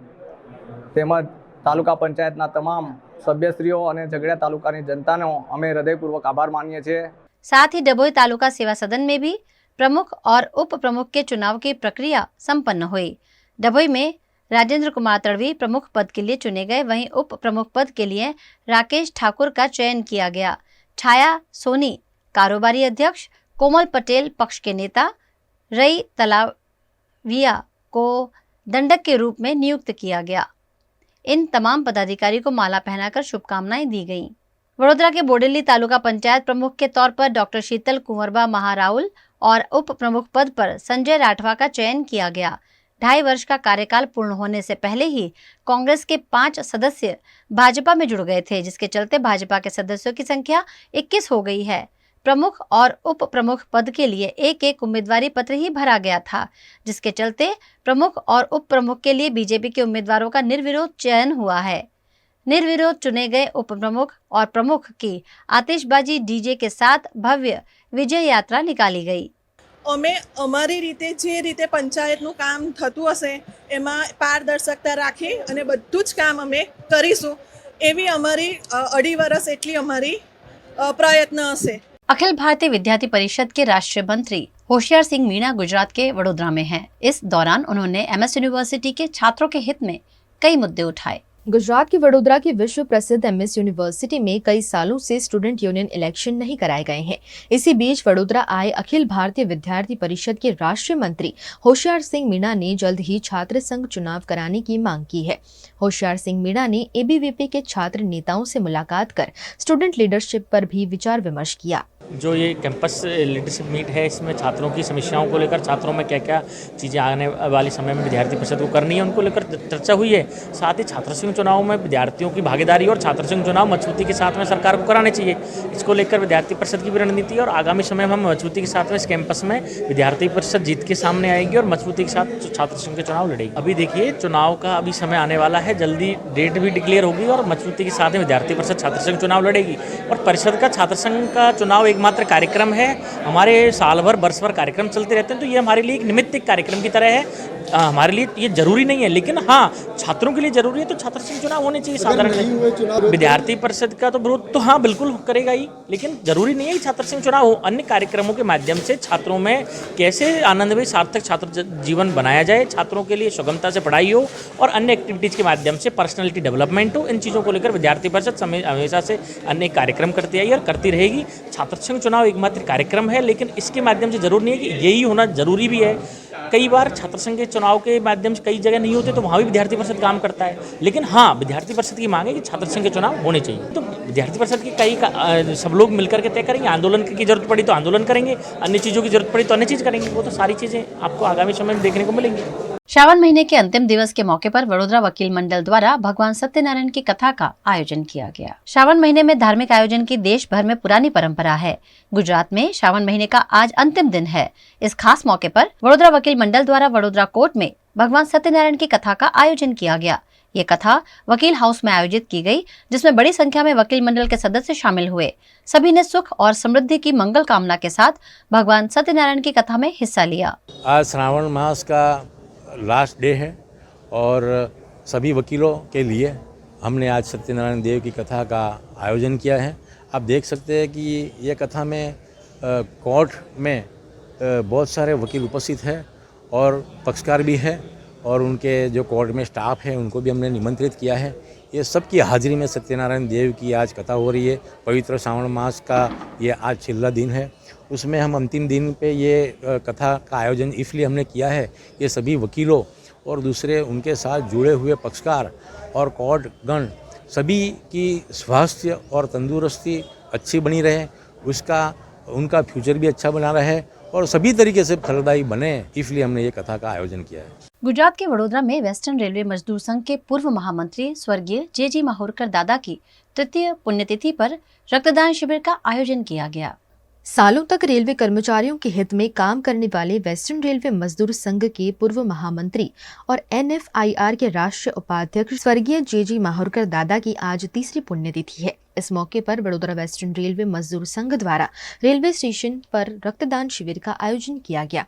તેમજ તાલુકા પંચાયતના તમામ સભ્યશ્રીઓ અને ઝઘડિયા તાલુકાની જનતાનો અમે હૃદયપૂર્વક આભાર માનીએ છીએ। साथ ही डभोई तालुका सेवा सदन में भी प्रमुख और उप प्रमुख के चुनाव की प्रक्रिया संपन्न हुई। डभोई में राजेंद्र कुमार तड़वी प्रमुख पद के लिए चुने गए। वहीं उप प्रमुख पद के लिए राकेश ठाकुर का चयन किया गया। छाया सोनी कारोबारी अध्यक्ष, कोमल पटेल पक्ष के नेता, रई तलाविया को दंडक के रूप में नियुक्त किया गया। इन तमाम पदाधिकारी को माला पहनाकर शुभकामनाएं दी गईं। वडोदरा के बोडेली तालुका पंचायत प्रमुख के तौर पर डॉक्टर शीतल कुंवरबा महाराउल और उप प्रमुख पद पर संजय राठवा का चयन किया गया। 2.5 वर्ष का कार्यकाल पूर्ण होने से पहले ही कांग्रेस के 5 सदस्य भाजपा में जुड़ गए थे, जिसके चलते भाजपा के सदस्यों की संख्या 21 हो गई है। प्रमुख और उप प्रमुख पद के लिए एक उम्मीदवारी पत्र ही भरा गया था, जिसके चलते प्रमुख और उप प्रमुख के लिए बीजेपी के उम्मीदवारों का निर्विरोध चयन हुआ है। निर्विरोध चुने गए उप प्रमुख और प्रमुख की आतिशबाजी डीजे के साथ भव्य विजय यात्रा निकाली गई। અમે અમારી રીતે જે રીતે પંચાયતનું કામ થતું હશે એમાં પારદર્શકતા રાખી અને બધું જ કામ અમે કરીશું એવી અમારી 2.5 વર્ષ એટલી અમારી પ્રયત્ન હશે। अखिल भारतीय विद्यार्थी परिषद के राष्ट्रीय मंत्री होशियार सिंह मीणा गुजरात के वडोदरा में हैं। इस दौरान उन्होंने एमएस यूनिवर्सिटी के छात्रों के हित में कई मुद्दे उठाए। गुजरात के वडोदरा की विश्व प्रसिद्ध एमएस यूनिवर्सिटी में कई सालों से स्टूडेंट यूनियन इलेक्शन नहीं कराए गए हैं। इसी बीच वडोदरा आए अखिल भारतीय विद्यार्थी परिषद के राष्ट्रीय मंत्री होशियार सिंह मीणा ने जल्द ही छात्र संघ चुनाव कराने की मांग की है। होशियार सिंह मीणा ने एबीवीपी के छात्र नेताओं से मुलाकात कर स्टूडेंट लीडरशिप पर भी विचार विमर्श किया। जो ये कैंपस लीडरशिप मीट है, इसमें छात्रों की समस्याओं को लेकर, छात्रों में क्या क्या चीज़ें आने वाले समय में विद्यार्थी परिषद को करनी है, उनको लेकर चर्चा हुई है। साथ ही छात्र संघ चुनाव में विद्यार्थियों की भागीदारी और छात्र संघ चुनाव मजबूती के साथ में सरकार को कराने चाहिए। इसको लेकर विद्यार्थी परिषद की भी रणनीति और आगामी समय में हम मजबूती के साथ में इस कैंपस में विद्यार्थी परिषद जीत के सामने आएगी और मजबूती के साथ छात्र संघ के चुनाव लड़ेगी। अभी देखिए चुनाव का अभी समय आने वाला है, जल्दी डेट भी डिक्लेयर होगी और मजबूती के साथ में विद्यार्थी परिषद छात्र संघ चुनाव लड़ेगी। और परिषद का छात्र संघ का चुनाव एकमात्र कार्यक्रम है। हमारे साल भर वर्ष भर कार्यक्रम चलते रहते हैं, तो ये हमारे लिए एक निमित्त कार्यक्रम की तरह है। हमारे लिए ये जरूरी नहीं है, लेकिन हाँ छात्रों के लिए जरूरी है, तो छात्र संघ चुनाव होने चाहिए साधारण। विद्यार्थी परिषद का तो विरोध तो हाँ बिल्कुल करेगा ही, लेकिन जरूरी नहीं है कि छात्र संघ चुनाव हो। अन्य कार्यक्रमों के माध्यम से छात्रों में कैसे आनंदमय सार्थक छात्र जीवन बनाया जाए, छात्रों के लिए सुगमता से पढ़ाई हो और अन्य एक्टिविटीज़ के माध्यम से पर्सनैलिटी डेवलपमेंट हो, इन चीज़ों को लेकर विद्यार्थी परिषद हमेशा से अन्य कार्यक्रम करती आई और करती रहेगी। छात्र संघ चुनाव एकमात्र कार्यक्रम है, लेकिन इसके माध्यम से जरूर नहीं है कि यही होना जरूरी भी है। कई बार छात्र संघ के चुनाव के माध्यम से कई जगह नहीं होते, तो वहाँ भी विद्यार्थी परिषद काम करता है। लेकिन हाँ विद्यार्थी परिषद की मांग है कि छात्र संघ के चुनाव होने चाहिए। तो विद्यार्थी परिषद की कई सब लोग मिलकर के तय करेंगे। आंदोलन की जरूरत पड़ी तो आंदोलन करेंगे, अन्य चीज़ों की जरूरत पड़ी तो अन्य चीज़ करेंगे। वो तो सारी चीज़ें आपको आगामी समय में देखने को मिलेंगी। श्रावण महीने के अंतिम दिवस के मौके पर वडोदरा वकील मंडल द्वारा भगवान सत्यनारायण की कथा का आयोजन किया गया। श्रावण महीने में धार्मिक आयोजन की देश भर में पुरानी परंपरा है। गुजरात में श्रावण महीने का आज अंतिम दिन है। इस खास मौके पर वडोदरा वकील मंडल द्वारा वडोदरा कोर्ट में भगवान सत्यनारायण की कथा का आयोजन किया गया। ये कथा वकील हाउस में आयोजित की गई, जिसमें बड़ी संख्या में वकील मंडल के सदस्य शामिल हुए। सभी ने सुख और समृद्धि की मंगल कामना के साथ भगवान सत्यनारायण की कथा में हिस्सा लिया। आज श्रावण मास का लास्ट डे है और सभी वकीलों के लिए हमने आज सत्यनारायण देव की कथा का आयोजन किया है। आप देख सकते हैं कि ये कथा में कोर्ट में बहुत सारे वकील उपस्थित हैं और पक्षकार भी है और उनके जो कोर्ट में स्टाफ है उनको भी हमने निमंत्रित किया है। ये सबकी हाजिरी में सत्यनारायण देव की आज कथा हो रही है। पवित्र श्रावण मास का ये आज छिल्ला दिन है, उसमें हम अंतिम दिन पे ये कथा का आयोजन इसलिए हमने किया है। ये सभी वकीलों और दूसरे उनके साथ जुड़े हुए पक्षकार और कोर्ट गण सभी की स्वास्थ्य और तंदुरुस्ती अच्छी बनी रहे, उनका फ्यूचर भी अच्छा बना रहे और सभी तरीके से फलदायी बने, इसलिए हमने ये कथा का आयोजन किया है। गुजरात के वडोदरा में वेस्टर्न रेलवे मजदूर संघ के पूर्व महामंत्री स्वर्गीय जे.जी. माहुरकर दादा की तृतीय पुण्यतिथि पर रक्तदान शिविर का आयोजन किया गया। सालों तक रेलवे कर्मचारियों के हित में काम करने वाले वेस्टर्न रेलवे मजदूर संघ के पूर्व महामंत्री और NFIR के राष्ट्रीय उपाध्यक्ष स्वर्गीय जे.जी. माहुरकर दादा की आज तीसरी पुण्यतिथि है। इस मौके पर वडोदरा वेस्टर्न रेलवे मजदूर संघ द्वारा रेलवे स्टेशन पर रक्तदान शिविर का आयोजन किया गया,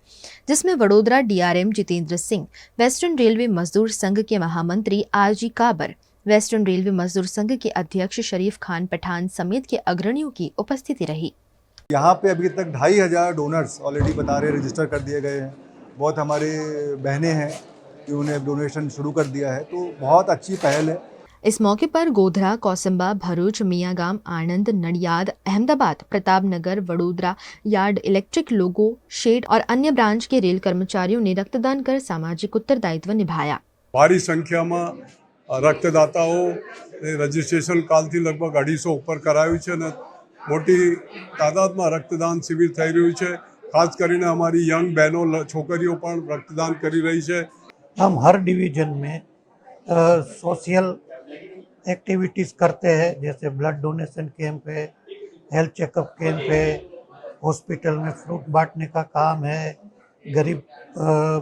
जिसमें Vadodara DRM Jitendra Singh, western railway मजदूर संघ के महामंत्री RG काबर, वेस्टर्न रेलवे मजदूर संघ के अध्यक्ष शरीफ खान पठान समेत के अग्रणियों की उपस्थिति रही। यहाँ पे अभी तक 2500 डोनर्स ऑलरेडी बता रहे रजिस्टर कर दिए गए हैं। बहुत हमारे बहनें हैं कि उन्हें डोनेशन शुरू कर दिया है, तो बहुत अच्छी पहल है। इस मौके पर गोधरा, कौसंबा, भरूच, मियागाम, आनंद, नडियाद, अहमदाबाद, प्रतापनगर, वडोदरा यार्ड, इलेक्ट्रिक लोगो, शेड और अन्य ब्रांच के रेल कर्मचारियों ने रक्तदान कर सामाजिक उत्तरदायित्व निभाया। भारी संख्या में रक्तदाताओं रजिस्ट्रेशन कालथी लगभग 250 ઉપર કરાયું છે અને મોટી તાદાદમાં રક્તદાન શિબિર થઈ રહ્યું છે। ખાસ કરીને અમારી યંગ બહેનો છોકરીઓ પણ રક્તદાન કરી રહી છે। हम हर डिवीजन में सोशल एक्टिविटीज़ करते हैं, जैसे ब्लड डोनेशन कैंप है, हेल्थ चेकअप कैंप है, हॉस्पिटल में फ्रूट बांटने का काम है, गरीब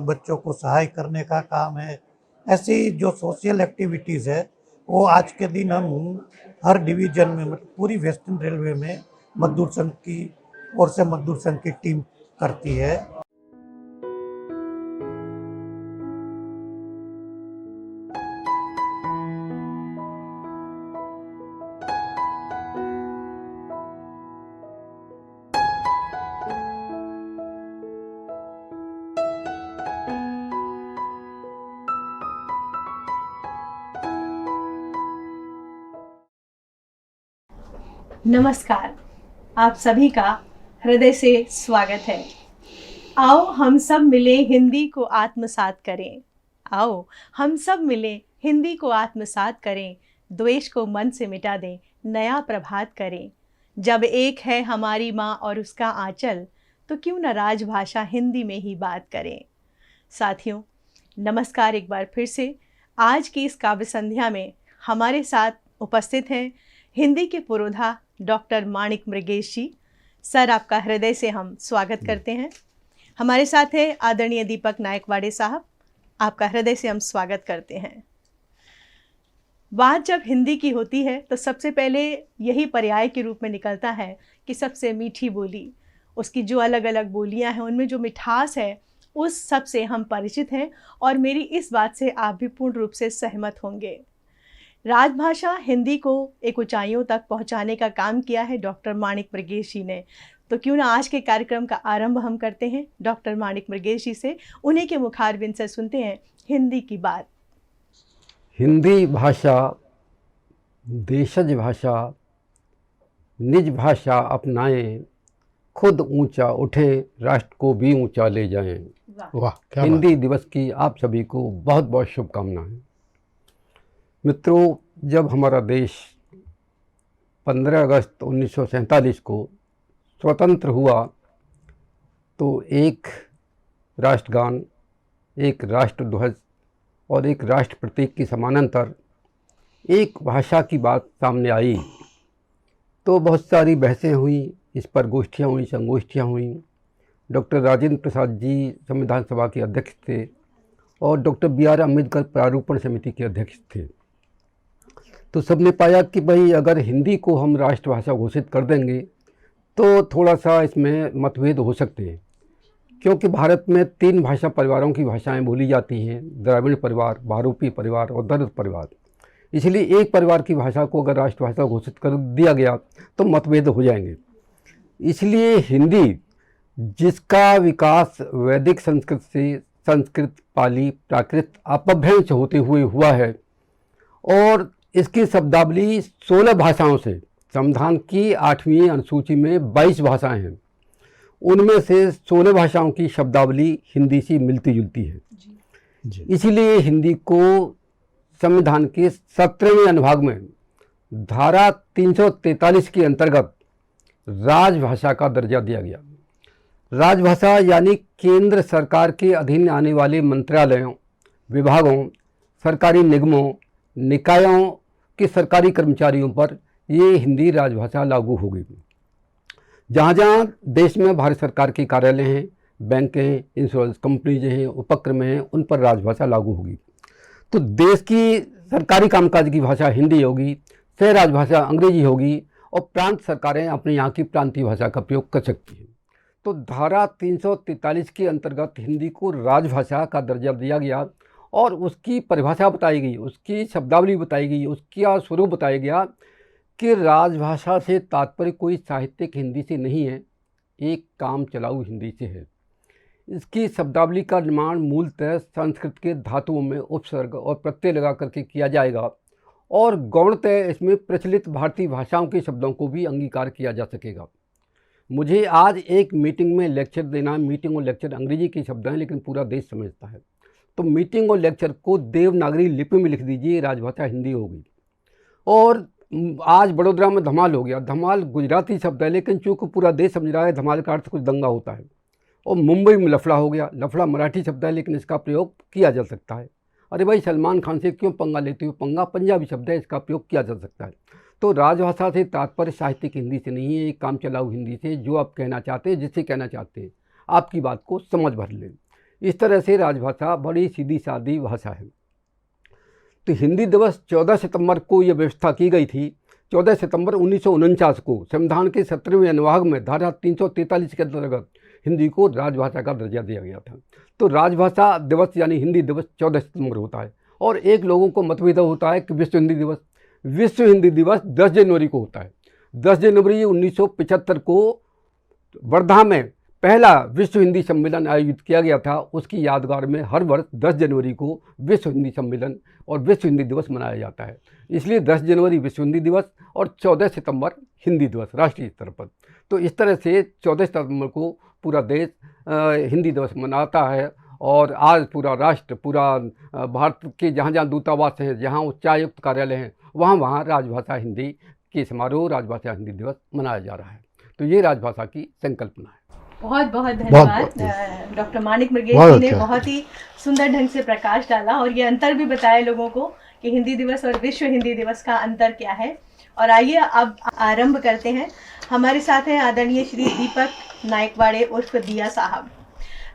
बच्चों को सहाय करने का काम है। ऐसी जो सोशल एक्टिविटीज़ है वो आज के दिन हम हर डिवीजन में, मतलब पूरी वेस्टर्न रेलवे में मजदूर संघ की ओर से मजदूर संघ की टीम करती है। नमस्कार, आप सभी का हृदय से स्वागत है। आओ हम सब मिले हिंदी को आत्मसात करें। आओ हम सब मिले हिंदी को आत्मसात करें। द्वेष को मन से मिटा दें, नया प्रभात करें। जब एक है हमारी माँ और उसका आंचल, तो क्यों न राजभाषा हिंदी में ही बात करें। साथियों, नमस्कार एक बार फिर से। आज की इस काव्य संध्या में हमारे साथ उपस्थित हैं हिंदी के पुरोधा डॉक्टर माणिक मृगेश जी। सर, आपका हृदय से हम स्वागत करते हैं। हमारे साथ है आदरणीय दीपक नायकवाड़े साहब, आपका हृदय से हम स्वागत करते हैं। बात जब हिंदी की होती है तो सबसे पहले यही पर्याय के रूप में निकलता है कि सबसे मीठी बोली, उसकी जो अलग अलग बोलियां हैं उनमें जो मिठास है उस सब से हम परिचित हैं, और मेरी इस बात से आप भी पूर्ण रूप से सहमत होंगे। राजभाषा हिंदी को एक ऊंचाइयों तक पहुंचाने का काम किया है डॉक्टर माणिक मृगेश जी ने। तो क्यों ना आज के कार्यक्रम का आरंभ हम करते हैं डॉक्टर माणिक मृगेश जी से। उन्हीं के मुखारबिंद से सुनते हैं हिंदी की बात। हिंदी भाषा देशज भाषा, निज भाषा अपनाएं, खुद ऊंचा उठे, राष्ट्र को भी ऊंचा ले जाएं। वाह, क्या हिंदी दिवस की आप सभी को बहुत बहुत शुभकामनाएं। मित्रों, जब हमारा देश 15 अगस्त 1947 को स्वतंत्र हुआ तो एक राष्ट्रगान, एक राष्ट्रध्वज और एक राष्ट्र प्रतीक की समानांतर एक भाषा की बात सामने आई तो बहुत सारी बहसें हुई, इस पर गोष्ठियाँ हुई, संगोष्ठियाँ हुई। डॉक्टर राजेंद्र प्रसाद जी संविधान सभा के अध्यक्ष थे और डॉक्टर BR अम्बेडकर प्रारूपण समिति के अध्यक्ष थे। तो सबने पाया कि भाई अगर हिंदी को हम राष्ट्रभाषा घोषित कर देंगे तो थोड़ा सा इसमें मतभेद हो सकते हैं, क्योंकि भारत में 3 भाषा परिवारों की भाषाएं बोली जाती हैं, द्राविड़ परिवार, बहुरूपी परिवार और दलित परिवार। इसलिए एक परिवार की भाषा को अगर राष्ट्रभाषा घोषित कर दिया गया तो मतभेद हो जाएंगे। इसलिए हिंदी, जिसका विकास वैदिक संस्कृत से संस्कृत, पाली, प्राकृत अपभ्रंश होते हुए हुआ है और इसकी शब्दावली 16 भाषाओं से, संविधान की 8वीं अनुसूची में 22 भाषाएं हैं, उनमें से 16 भाषाओं की शब्दावली हिंदी से मिलती जुलती है। इसीलिए हिंदी को संविधान के 17वें अनुभाग में धारा 343 के अंतर्गत राजभाषा का दर्जा दिया गया। राजभाषा यानी केंद्र सरकार के अधीन आने वाले मंत्रालयों, विभागों, सरकारी निगमों, निकायों के सरकारी कर्मचारियों पर ये हिंदी राजभाषा लागू होगी। जहाँ जहाँ देश में भारत सरकार के कार्यालय हैं, बैंक हैं, इंश्योरेंस कंपनीज हैं, उपक्रम हैं, उन पर राजभाषा लागू होगी। तो देश की सरकारी कामकाज की भाषा हिंदी होगी, सह राजभाषा अंग्रेजी होगी और प्रांत सरकारें अपने यहाँ की प्रांतीय भाषा का प्रयोग कर सकती हैं। तो धारा 343 के अंतर्गत हिंदी को राजभाषा का दर्जा दिया गया और उसकी परिभाषा बताई गई, उसकी शब्दावली बताई गई, उसका स्वरूप बताया गया कि राजभाषा से तात्पर्य कोई साहित्यिक हिंदी से नहीं है, एक काम चलाऊ हिंदी से है। इसकी शब्दावली का निर्माण मूलतः संस्कृत के धातुओं में उपसर्ग और प्रत्यय लगा करके किया जाएगा और गौणतः इसमें प्रचलित भारतीय भाषाओं के शब्दों को भी अंगीकार किया जा सकेगा। मुझे आज एक मीटिंग में लेक्चर देना है, मीटिंग और लेक्चर अंग्रेजी के शब्द हैं लेकिन पूरा देश समझता है, तो मीटिंग और लेक्चर को देवनागरी लिपि में लिख दीजिए, राजभाषा हिंदी होगी। और आज बड़ोदरा में धमाल हो गया, धमाल गुजराती शब्द है लेकिन चूँकि पूरा देश समझ रहा है धमाल का अर्थ कुछ दंगा होता है। और मुंबई में लफड़ा हो गया, लफड़ा मराठी शब्द है लेकिन इसका प्रयोग किया जा सकता है। अरे भाई सलमान खान से क्यों पंगा लेते हो, पंगा पंजाबी शब्द है, इसका प्रयोग किया जा सकता है। तो राजभाषा से तात्पर्य साहित्यिक हिंदी से नहीं है, एक काम चलाऊ हिंदी से, जो आप कहना चाहते हैं, जिससे कहना चाहते हैं, आपकी बात को समझ भर लें। इस तरह से राजभाषा बड़ी सीधी सादी भाषा है। तो हिंदी दिवस 14 सितंबर को यह व्यवस्था की गई थी। 14 सितंबर 1949 को संविधान के 17वें अनुभाग में धारा 343 के अंतर्गत हिंदी को राजभाषा का दर्जा दिया गया था। तो राजभाषा दिवस यानी हिंदी दिवस 14 सितंबर होता है। और एक लोगों को मतभेद होता है कि विश्व हिंदी दिवस 10 जनवरी को होता है। 10 जनवरी 1975 को वर्धा में पहला विश्व हिंदी सम्मेलन आयोजित किया गया था, उसकी यादगार में हर वर्ष 10 जनवरी को विश्व हिंदी सम्मेलन और विश्व हिंदी दिवस मनाया जाता है। इसलिए 10 जनवरी विश्व हिंदी दिवस और 14 सितंबर हिंदी दिवस राष्ट्रीय स्तर पर। तो इस तरह से 14 सितंबर को पूरा देश हिंदी दिवस मनाता है और आज पूरा राष्ट्र, पूरा भारत के जहाँ जहाँ दूतावास हैं, जहाँ उच्चायुक्त कार्यालय हैं, वहाँ राजभाषा हिंदी के समारोह, राजभाषा हिंदी दिवस मनाया जा रहा है। तो ये राजभाषा की संकल्पना है। बहुत बहुत धन्यवाद डॉक्टर मानिक मृगेश जी ने बहुत ही सुंदर ढंग से प्रकाश डाला और ये अंतर भी बताया लोगों को कि हिंदी दिवस और विश्व हिंदी दिवस का अंतर क्या है। और आइए अब आरंभ करते हैं। हमारे साथ हैं आदरणीय श्री दीपक नायकवाड़े उर्फ दिया साहब।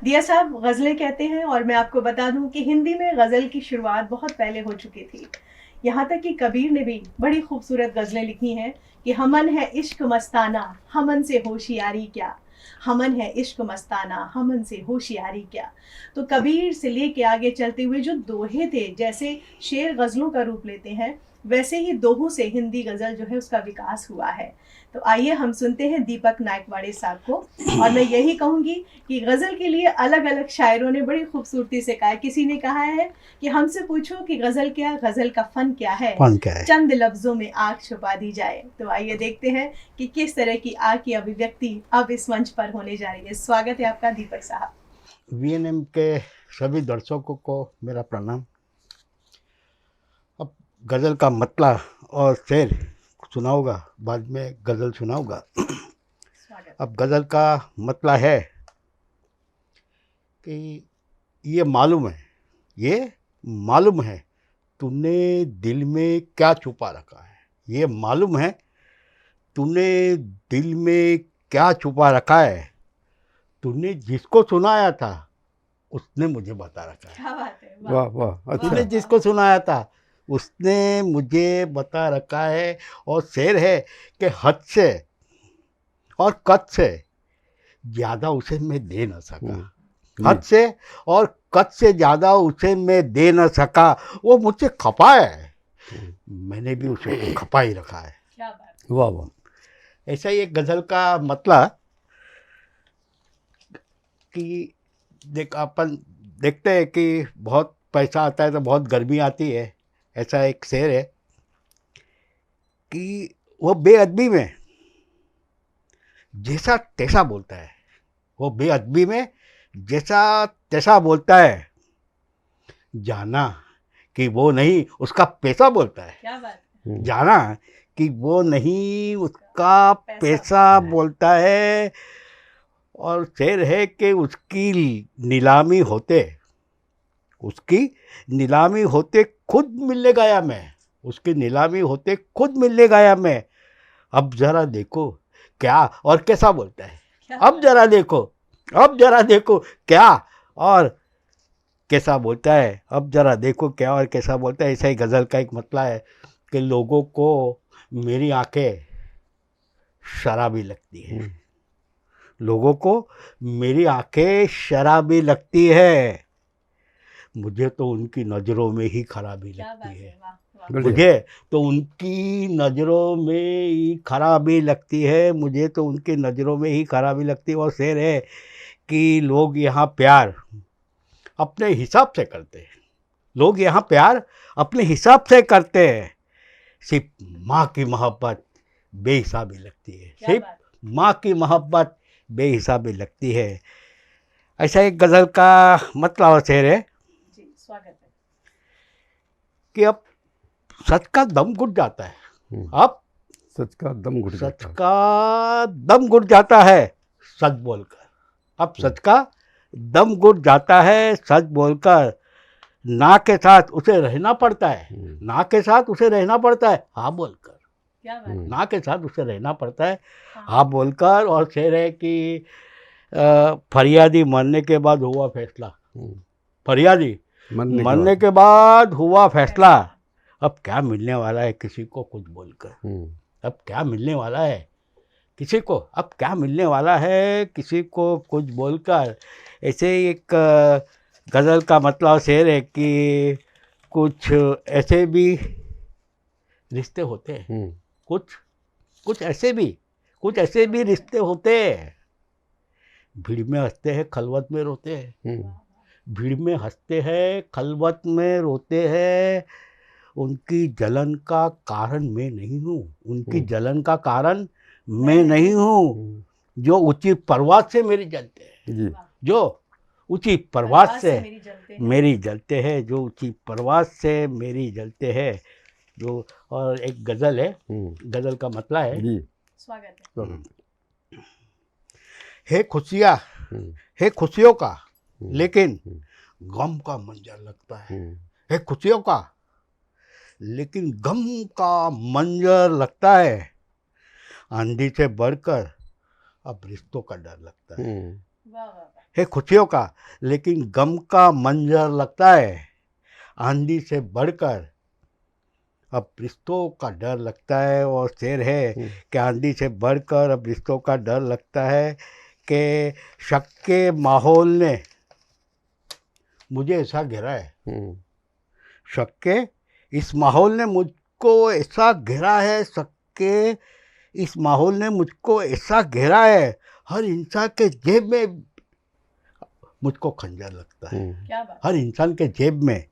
दिया साहब गज़लें कहते हैं और मैं आपको बता दूं कि हिंदी में गज़ल की शुरुआत बहुत पहले हो चुकी थी। यहाँ तक कि कबीर ने भी बड़ी खूबसूरत गज़लें लिखी हैं कि हमन है इश्क मस्ताना, हमन से होशियारी क्या, हमन है इश्क मस्ताना, हमन से होशियारी क्या। तो कबीर से लेके आगे चलते हुए जो दोहे थे, जैसे शेर गज़लों का रूप लेते हैं, वैसे ही दोहों से हिंदी गज़ल जो है उसका विकास हुआ है। तो आइए हम सुनते हैं दीपक नायकवाड़े साहब को। और मैं यही कहूँगी कि गज़ल के लिए अलग अलग शायरों ने बड़ी खूबसूरती से कहा है। किसी ने कहा है कि हमसे पूछो कि गज़ल क्या, गज़ल का फ़न क्या है, चंद लफ्ज़ों में आग छुपा दी जाए। तो आइए देखते हैं कि किस तरह की आग की अभिव्यक्ति अब इस मंच पर होने जा रही है। स्वागत है आपका दीपक साहब। VNM के सभी दर्शकों को मेरा प्रणाम। अब गज़ल का मतला और शेर सुनाऊंगा, बाद में गज़ल सुनाऊंगा। अब गज़ल का मतला है कि ये मालूम है तूने दिल में क्या छुपा रखा है। ये मालूम है तूने दिल में क्या छुपा रखा है। तूने जिसको सुनाया था उसने मुझे बता रखा है। क्या बात है, वाह वाह, अच्छा। तूने जिसको सुनाया था उसने मुझे बता रखा है। और शेर है कि हद से और कद से ज़्यादा उसे मैं दे न सका। हद से और कद से ज़्यादा उसे मैं दे न सका। वो मुझसे खपा है, मैंने भी उसे खपा ही रखा है। क्या बात। वाह वाह। ऐसा ही एक गज़ल का मतलब कि अपन देखते हैं कि बहुत पैसा आता है तो बहुत गर्मी आती है। ऐसा एक शेर है कि वो बेअदबी में जैसा तैसा बोलता है। वो बेअदबी में जैसा तैसा बोलता है, जाना कि वो नहीं उसका पैसा बोलता है। क्या बात। जाना कि वो नहीं उसका पैसा बोलता है। और शेर है कि उसकी नीलामी होते खुद मिलने गया मैं। उसकी नीलामी होते खुद मिलने गया मैं। अब ज़रा देखो क्या और कैसा बोलता है। अब ज़रा देखो क्या और कैसा बोलता है। अब ज़रा देखो क्या और कैसा बोलता है। ऐसा ही गज़ल का एक मतलब है कि लोगों को मेरी आंखें शराबी लगती है। लोगों को मेरी आंखें शराबी लगती है। मुझे तो उनकी नज़रों में ही खराबी लगती है। मुझे तो उनकी नज़रों में ही खराबी लगती है। मुझे तो उनकी नज़रों में ही खराबी लगती है। और शेर है कि लोग यहाँ प्यार अपने हिसाब से करते हैं। लोग यहाँ प्यार अपने हिसाब से करते हैं। सिर्फ माँ की मोहब्बत बेहिसाबी लगती है। सिर्फ माँ की मोहब्बत बेहिसाबी लगती है। ऐसा एक गज़ल का मतलब शेर है स्वागत है कि अब सच का दम घुट जाता है। अब सच का दम घुट जाता है सच बोलकर। अब सच का दम घुट जाता है सच बोलकर। ना के साथ उसे रहना पड़ता है। ना के साथ उसे रहना पड़ता है हाँ बोलकर। क्या बात। ना के साथ उसे रहना पड़ता है हाँ बोलकर। और शेर है कि फरियादी मरने के बाद हुआ फैसला। फरियादी मरने के बाद हुआ फैसला। अब क्या मिलने वाला है किसी को कुछ बोलकर। अब क्या मिलने वाला है किसी को, अब क्या मिलने वाला है किसी को कुछ बोलकर। ऐसे ही एक गज़ल का मतलब शेर है कि कुछ ऐसे भी रिश्ते होते हैं। कुछ ऐसे भी रिश्ते होते हैं भीड़ में हंसते हैं, खलवत में रोते हैं। भीड़ में हंसते हैं, खलवत में रोते हैं। उनकी जलन का कारण मैं नहीं हूँ, उनकी जलन का कारण मैं नहीं हूँ। जो ऊंची परवास से मेरी जलते हैं, जो ऊंची परवास से मेरी जलते हैं, जो ऊंची परवास से मेरी जलते हैं। जो और एक गज़ल है, गज़ल का मतलब है, स्वागत है। है खुशियाँ, है खुशियों का, लेकिन गम का मंजर लगता है खुशियों का, लेकिन गम का मंजर लगता है। आंधी से बढ़कर अब रिश्तों का डर लगता है खुशियों का, लेकिन गम का मंजर लगता है। आंधी से बढ़कर अब रिश्तों का डर लगता है। और शेर है कि आंधी से बढ़कर अब रिश्तों का डर लगता है कि शक के माहौल ने मुझे ऐसा घेरा है। शक के इस माहौल ने मुझको ऐसा घेरा है, शक के इस माहौल ने मुझको ऐसा घेरा है। हर इंसान के जेब में मुझको खंजर लगता है। हर इंसान के जेब में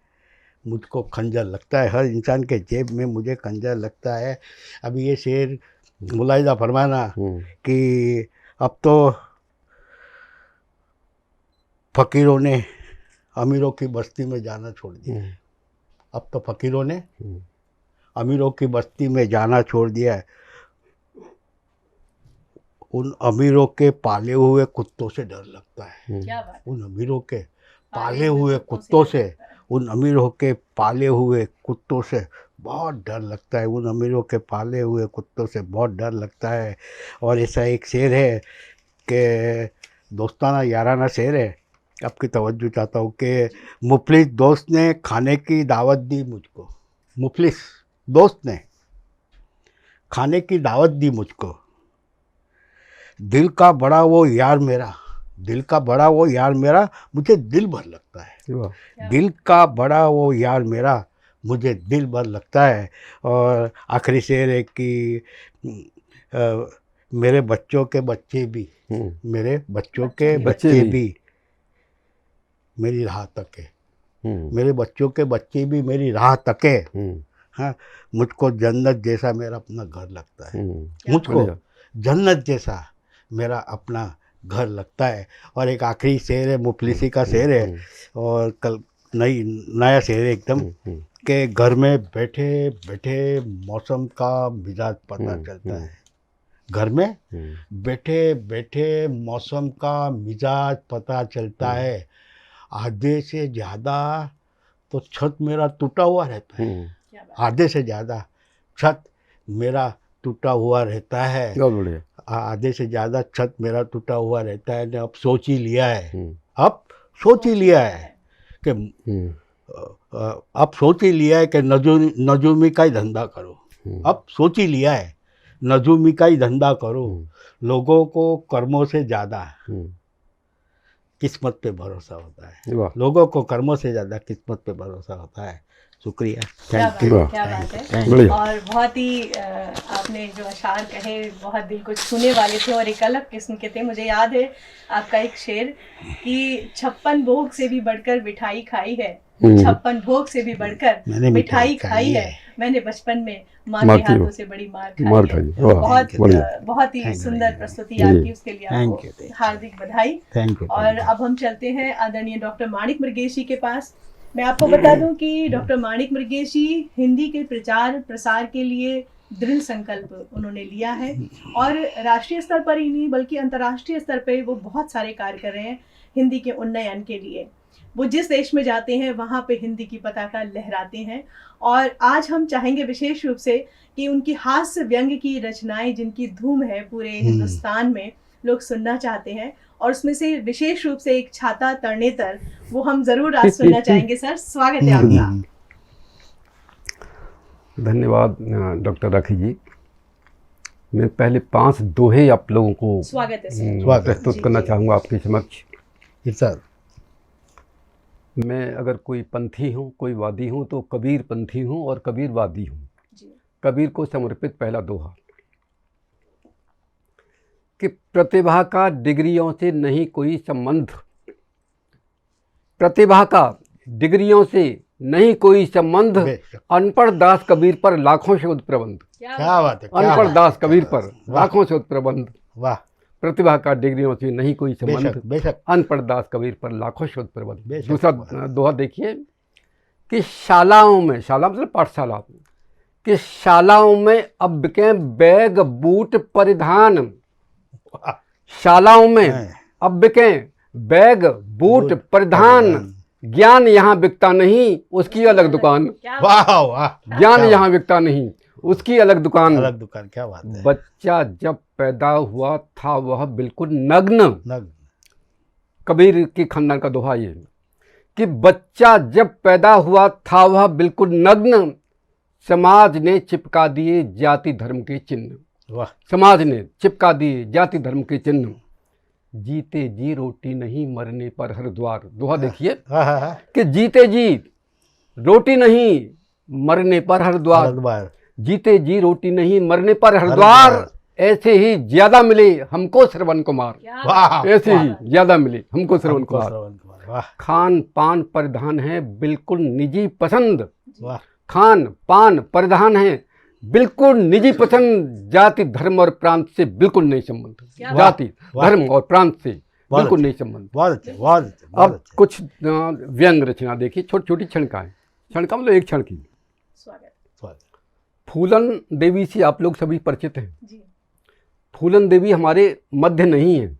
मुझको खंजर लगता है, हर इंसान के जेब में मुझे खंजर लगता है। अभी ये शेर मुलाहिजा फरमाना कि अब तो फ़कीरों ने अमीरों की बस्ती में जाना छोड़ दिया है। अब तो फ़कीरों ने अमीरों की बस्ती में जाना छोड़ दिया है। उन अमीरों के पाले हुए कुत्तों से डर लगता है। उन अमीरों के पाले हुए कुत्तों से, उन अमीरों के पाले हुए कुत्तों से बहुत डर लगता है। उन अमीरों के पाले हुए कुत्तों से बहुत डर लगता है। और ऐसा एक शेर है कि दोस्ताना याराना शेर है, आपकी तवज्जो चाहता हूँ कि मुफलिस दोस्त ने खाने की दावत दी मुझको। मुफलिस दोस्त ने खाने की दावत दी मुझको। दिल का बड़ा वो यार मेरा, दिल का बड़ा वो यार मेरा मुझे दिल भर लगता है। दिल का बड़ा वो यार मेरा मुझे दिल भर लगता है। और आखिरी शेर है कि मेरे बच्चों के बच्चे भी, मेरे बच्चों के बच्चे भी मेरी राह तके, मेरे बच्चों के बच्चे भी मेरी राह तके। हाँ, मुझको जन्नत जैसा मेरा अपना घर लगता है। मुझको जन्नत जैसा मेरा अपना घर लगता है। और एक आखिरी शेर है, मुफलिसी का शेर है, और कल नया शेर है एकदम, कि घर में बैठे बैठे मौसम का मिजाज पता चलता है। घर में बैठे बैठे मौसम का मिजाज पता चलता है। आधे से ज़्यादा तो छत मेरा टूटा हुआ रहता है। आधे से ज़्यादा छत मेरा टूटा हुआ रहता है। आधे से ज़्यादा छत मेरा टूटा हुआ रहता है। ने अब सोच ही लिया है, अब सोच ही लिया है कि अब सोच ही लिया है कि नजूमी का ही धंधा करो। अब सोच ही लिया है नजूमी का ही धंधा करो। लोगों को कर्मों से ज़्यादा किस्मत पे भरोसा होता है। लोगों को कर्मों से ज़्यादा किस्मत पे भरोसा होता है। शुक्रिया, थैंक यू। क्या बात है। और बहुत ही आपने जो अशार कहे बहुत दिल को छूने वाले थे और एक अलग किस्म के थे। मुझे याद है आपका एक शेर कि 56 भोग से भी बढ़कर मिठाई खाई है, 56 भोग से भी बढ़कर मिठाई खाई है। मैंने बचपन में माँ के हाथों से बड़ी मार खाई है। बहुत ही सुंदर प्रस्तुति आपकी, उसके लिए आपको हार्दिक बधाई। और अब हम चलते हैं आदरणीय डॉक्टर माणिक मृगेशी के पास। मैं आपको बता दूं कि डॉक्टर माणिक मृगेशी हिंदी के प्रचार प्रसार के लिए दृढ़ संकल्प उन्होंने लिया है और राष्ट्रीय स्तर पर ही नहीं बल्कि अंतर्राष्ट्रीय स्तर पर वो बहुत सारे कार्य कर रहे हैं हिंदी के उन्नयन के लिए। वो जिस देश में जाते हैं वहाँ पे हिंदी की पताका लहराते हैं। और आज हम चाहेंगे विशेष रूप से कि उनकी हास्य व्यंग्य की रचनाएं जिनकी धूम है पूरे हिंदुस्तान में, लोग सुनना चाहते हैं। और उसमें से विशेष रूप से एक छाता तरणेतर, वो हम जरूर आज सुनना चाहेंगे। सर, स्वागत है आपका। धन्यवाद डॉक्टर राखी जी। मैं पहले 5 दोहे आप लोगों को स्वागत है प्रस्तुत करना चाहूँगा आपके समक्ष। सर, मैं अगर कोई पंथी हूँ, कोई वादी हूँ, तो कबीर पंथी हूँ और कबीर वादी हूँ। कबीर को समर्पित पहला दोहा कि प्रतिभा का डिग्रियों से नहीं कोई संबंध, प्रतिभा का डिग्रियों से नहीं कोई संबंध, अनपढ़ दास कबीर पर लाखों शोध प्रबंध। क्या बात है, अनपढ़ दास कबीर पर लाखों शोध प्रबंध। वाह। प्रतिभा का डिग्रियों से नहीं कोई संबंध, बेशक, बेशक। अनपढ़ दास कबीर पर लाखों शोध प्रबंध। दूसरा दोहा देखिए कि शालाओं में, शाला मतलब पाठशाला, कि शालाओं में अब बिके बैग बूट परिधान, शालाओं में अब बिके बैग बूट परिधान, ज्ञान यहाँ बिकता नहीं उसकी अलग दुकान। वाह वाह। ज्ञान यहाँ बिकता नहीं उसकी अलग दुकान। अलग दुकान, क्या बात है। बच्चा जब पैदा हुआ था वह बिल्कुल नग्न। कबीर की खानदान का दोहा ये कि बच्चा जब पैदा हुआ था वह बिल्कुल नग्न, समाज ने चिपका दिए जाति धर्म के चिन्ह। वाह। समाज ने चिपका दिए जाति धर्म के चिन्ह, जीते जी रोटी नहीं मरने पर हर द्वार। दोहा देखिए कि जीते जी रोटी नहीं मरने पर हर द्वार, जीते जी रोटी नहीं मरने पर हर द्वार, ऐसे ही ज्यादा मिले हमको श्रवण कुमार। ऐसे ही ज्यादा मिले हमको श्रवण कुमार। खान पान परिधान है बिल्कुल निजी पसंद, खान पान परिधान है बिल्कुल निजी पसंद, जाति धर्म और प्रांत से बिल्कुल नहीं संबंध। जाति धर्म और प्रांत से बिल्कुल नहीं संबंध। बहुत अब कुछ व्यंग रचना देखिए, छोटी छोटी क्षणिकाएं। क्षणिका मतलब एक क्षण की। फूलन देवी से आप लोग सभी परिचित हैं। फूलन देवी हमारे मध्य नहीं है,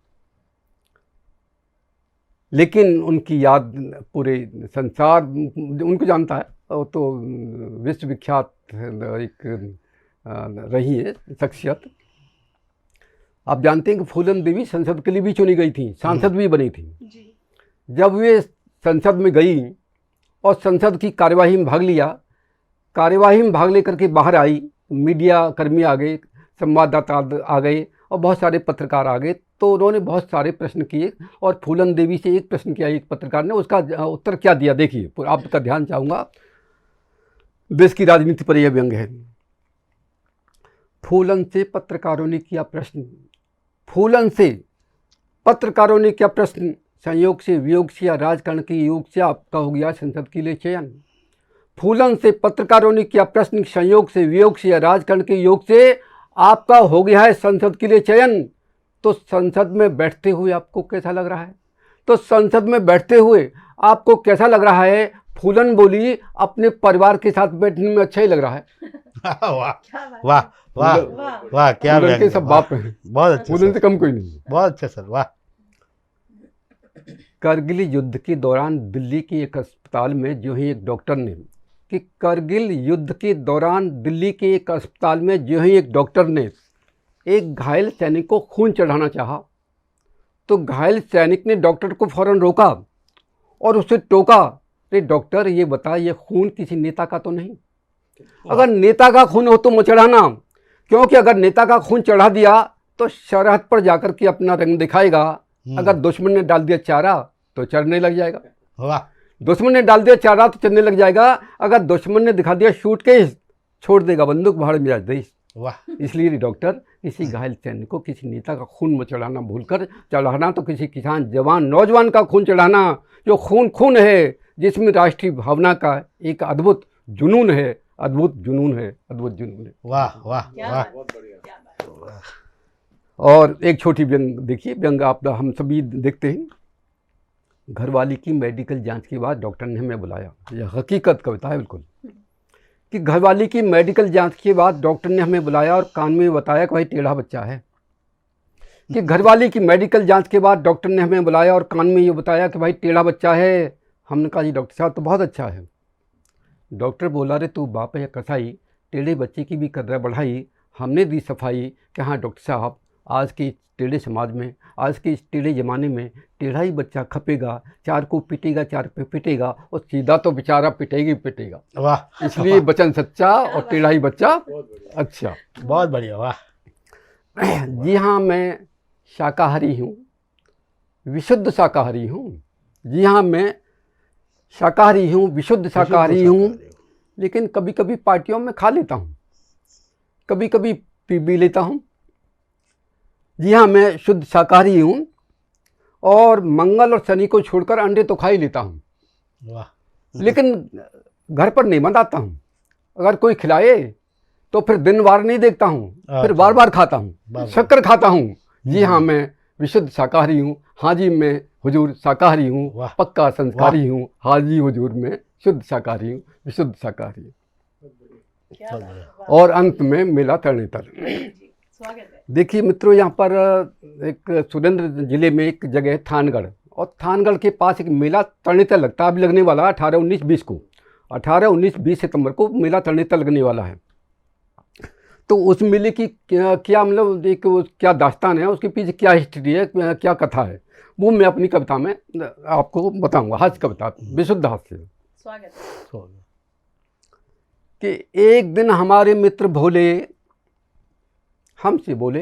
लेकिन उनकी याद पूरे संसार उनको जानता है। तो विश्वविख्यात एक रही है शख्सियत। आप जानते हैं कि फूलन देवी संसद के लिए भी चुनी गई थी, सांसद भी बनी थी। जब वे संसद में गई और संसद की कार्यवाही में भाग लिया, कार्यवाही में भाग लेकर के बाहर आई, मीडिया कर्मी आ गए, संवाददाता आ गए और बहुत सारे पत्रकार आ गए। तो उन्होंने बहुत सारे प्रश्न किए और फूलन देवी से एक प्रश्न किया एक पत्रकार ने, उसका उत्तर क्या दिया देखिए। आपका ध्यान चाहूँगा, देश की राजनीति पर यह व्यंग है। फूलन से पत्रकारों ने किया प्रश्न, फूलन से पत्रकारों ने किया प्रश्न, संयोग से वियोग से या राजकारण के योग से आपका हो गया संसद के लिए चयन। फूलन से पत्रकारों ने किया प्रश्न, संयोग से वियोग से या राजकारण के योग से आपका हो गया है संसद के लिए चयन। तो संसद में बैठते हुए आपको कैसा लग रहा है? तो संसद में बैठते हुए आपको कैसा लग रहा है? फूलन बोली, अपने परिवार के साथ बैठने में अच्छा ही लग रहा है। वाह वाह वाह वाह, क्या फूलन के सब बाप हैं, बहुत अच्छा, फूलन से कम कोई नहीं। बहुत अच्छा सर, वाह। करगिल युद्ध के दौरान दिल्ली के एक अस्पताल में जो ही एक डॉक्टर ने, कि करगिल युद्ध के दौरान दिल्ली के एक अस्पताल में जो ही एक डॉक्टर ने एक घायल सैनिक को खून चढ़ाना चाहा, तो घायल सैनिक ने डॉक्टर को फौरन रोका और उससे टोका, अरे डॉक्टर ये बता, ये खून किसी नेता का तो नहीं? अगर नेता का खून हो तो मत चढ़ाना, क्योंकि अगर नेता का खून चढ़ा दिया तो सरहद पर जाकर के अपना रंग दिखाएगा। अगर दुश्मन ने डाल दिया चारा तो चढ़ने लग जाएगा। वाह। दुश्मन ने डाल दिया चारा तो चढ़ने लग जाएगा, अगर दुश्मन ने दिखा दिया सूटकेस छोड़ देगा बंदूक भाड़ में देश। वाह। इसलिए डॉक्टर किसी घायल सैनिक को किसी नेता का खून मत चढ़ाना भूलकर, चढ़ाना तो किसी किसान जवान नौजवान का खून चढ़ाना, जो खून खून है, जिसमें राष्ट्रीय भावना का एक अद्भुत जुनून है, अद्भुत जुनून है, अद्भुत जुनून है। वाह वाह वाह। और एक छोटी व्यंग देखिए, व्यंग आप हम सभी देखते हैं। घरवाली की मेडिकल जांच के बाद डॉक्टर ने हमें बुलाया, यह हकीकत कविता है बिल्कुल, कि घरवाली की मेडिकल जांच के बाद डॉक्टर ने हमें बुलाया और कान में बताया कि भाई टेढ़ा बच्चा है। कि घरवाली की मेडिकल जांच के बाद डॉक्टर ने हमें बुलाया और कान में ये बताया कि भाई टेढ़ा बच्चा है। हमने कहा जी डॉक्टर साहब तो बहुत अच्छा है। डॉक्टर बोला, रे तू बाप है कसाई, टेढ़े बच्चे की भी कदर बढ़ाई, हमने दी सफाई कि हाँ डॉक्टर साहब, आज के टेढ़े समाज में, आज के इस टेढ़े ज़माने में टेढ़ा ही बच्चा खपेगा, चार को पिटेगा, चार पे पिटेगा और सीधा तो बेचारा पिटेगी पिटेगा। वाह। इसलिए बचन सच्चा और टेढ़ा ही बच्चा अच्छा। बहुत बढ़िया, वाह। जी हाँ, मैं शाकाहारी हूँ, विशुद्ध शाकाहारी हूँ। जी हाँ, मैं शाकाहारी हूँ, विशुद्ध शाकाहारी हूँ, लेकिन कभी कभी पार्टियों में खा लेता हूँ, कभी कभी पी भी लेता हूँ। जी हाँ, मैं शुद्ध शाकाहारी हूँ और मंगल और शनि को छोड़कर अंडे तो खा ही लेता हूँ, लेकिन घर पर नहीं बनाता हूँ। अगर कोई खिलाए तो फिर दिन वार नहीं देखता हूँ, फिर बार बार खाता हूँ, शक्कर खाता हूँ। जी हाँ, मैं विशुद्ध शाकाहारी हूँ। हाँ जी, मैं हुजूर शाकाहारी हूँ, पक्का संस्कारी हूँ। हाँ जी हुजूर, मैं शुद्ध शाकाहारी हूँ, विशुद्ध शाकाहारी हूँ। और अंत में मेला तरणेतर। देखिए मित्रों, यहाँ पर एक सुरेंद्र जिले में एक जगह है थानगढ़, और थानगढ़ के पास एक मेला तरणेतर लगता है। अभी लगने वाला है 18, 19, 20 को, 18, 19, 20 सितंबर को मेला तरणेतर लगने वाला है। तो उस मेले की क्या मतलब एक क्या दास्तान है, उसके पीछे क्या हिस्ट्री है, क्या कथा है, वो मैं अपनी कविता में आपको बताऊंगा। हास्य कविता, विशुद्ध हास्य। कि एक दिन हमारे मित्र भोले हमसे बोले,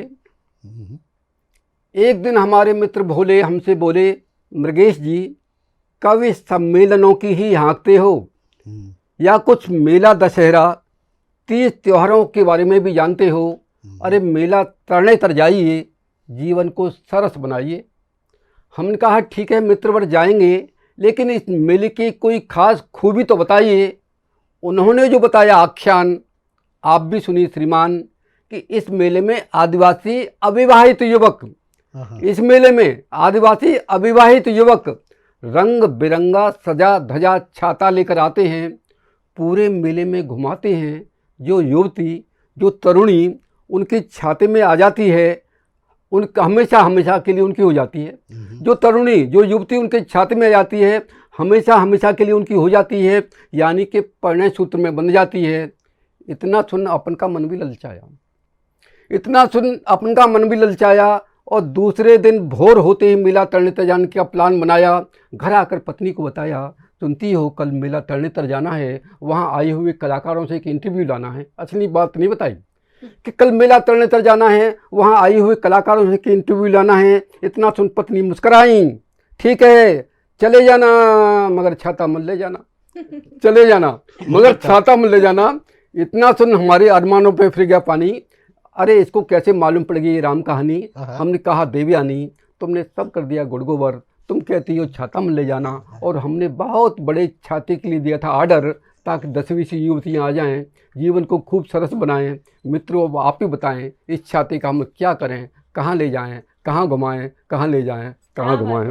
एक दिन हमारे मित्र भोले हमसे बोले, मृगेश जी कब इस सम्मेलनों की ही हाँकते हो, या कुछ मेला दशहरा 30 त्योहारों के बारे में भी जानते हो? अरे मेला तरणेतर जाइए, जीवन को सरस बनाइए। हमने कहा ठीक है मित्रवर जाएंगे, लेकिन इस मेले की कोई खास खूबी तो बताइए। उन्होंने जो बताया आख्यान आप भी सुनिए श्रीमान, कि इस मेले में आदिवासी अविवाहित युवक, इस मेले में आदिवासी अविवाहित युवक रंग बिरंगा सजा धजा छाता लेकर आते हैं, पूरे मेले में घुमाते हैं। जो युवती, जो तरुणी उनके छाते में आ जाती है, उनका हमेशा के लिए उनकी हो जाती है। जो तरुणी, जो युवती उनके छाते में आ जाती है, हमेशा के लिए उनकी हो जाती है, यानी कि परिणय सूत्र में बन जाती है। इतना सुन अपन का मन भी ललचाया, इतना सुन अपन का मन भी ललचाया, और दूसरे दिन भोर होते ही मेला तरणेतर जाने का प्लान बनाया। घर आकर पत्नी को बताया, सुनती हो कल मेला तरणेतर जाना है, वहाँ आए हुए कलाकारों से एक इंटरव्यू लाना है। असली बात नहीं बताई कि कल मेला तरणेतर जाना है, वहाँ आए हुए कलाकारों से एक इंटरव्यू लाना है। इतना सुन पत्नी मुस्कराई, ठीक है चले जाना मगर छाता मत ले जाना, चले जाना मगर छाता मत ले जाना। इतना सुन हमारे अरमानों पे फिर गया पानी। अरे इसको कैसे मालूम पड़ गई ये राम कहानी? हमने कहा देवयानी तुमने सब कर दिया गुड़ गोबर, तुम कहती हो छाता में ले जाना, और हमने बहुत बड़े छाते के लिए दिया था ऑर्डर, ताकि 10वीं सी युवतियाँ आ जाएं, जीवन को खूब सरस बनाएं। मित्रों अब आप ही बताएं इस छाते का हम क्या करें, कहाँ ले जाएं, कहाँ घुमाएं, कहाँ ले जाएं, कहाँ घुमाएं।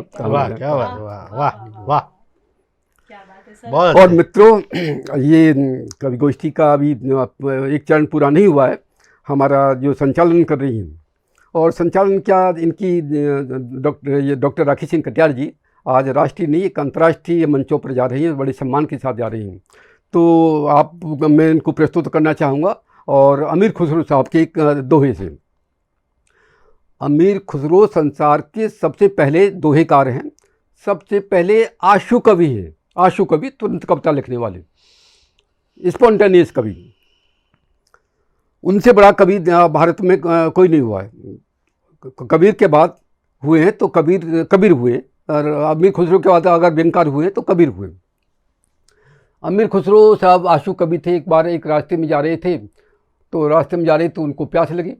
और मित्रों ये कवि गोष्ठी का अभी एक चरण पूरा नहीं हुआ है। हमारा जो संचालन कर रही हैं, और संचालन क्या इनकी डॉक्टर राखी सिंह कटियार जी आज राष्ट्रीय नहीं एक अंतर्राष्ट्रीय मंचों पर जा रही हैं, बड़े सम्मान के साथ जा रही हैं। तो मैं इनको प्रस्तुत करना चाहूँगा, और अमीर खुसरो साहब के एक दोहे से। अमीर खुसरो संसार के सबसे पहले दोहेकार हैं, सबसे पहले आशु कवि हैं। आशु कवि तुरंत कविता लिखने वाले, स्पॉन्टेनियस कवि। उनसे बड़ा कवि भारत में कोई नहीं हुआ है। कबीर के बाद हुए हैं तो कबीर हुए, और अमीर खुसरो के बाद अगर व्यंगकार हुए तो कबीर हुए। अमीर खुसरो साहब आशु कवि थे। एक बार एक रास्ते में जा रहे थे, तो रास्ते में जा रहे तो उनको प्यास लगी,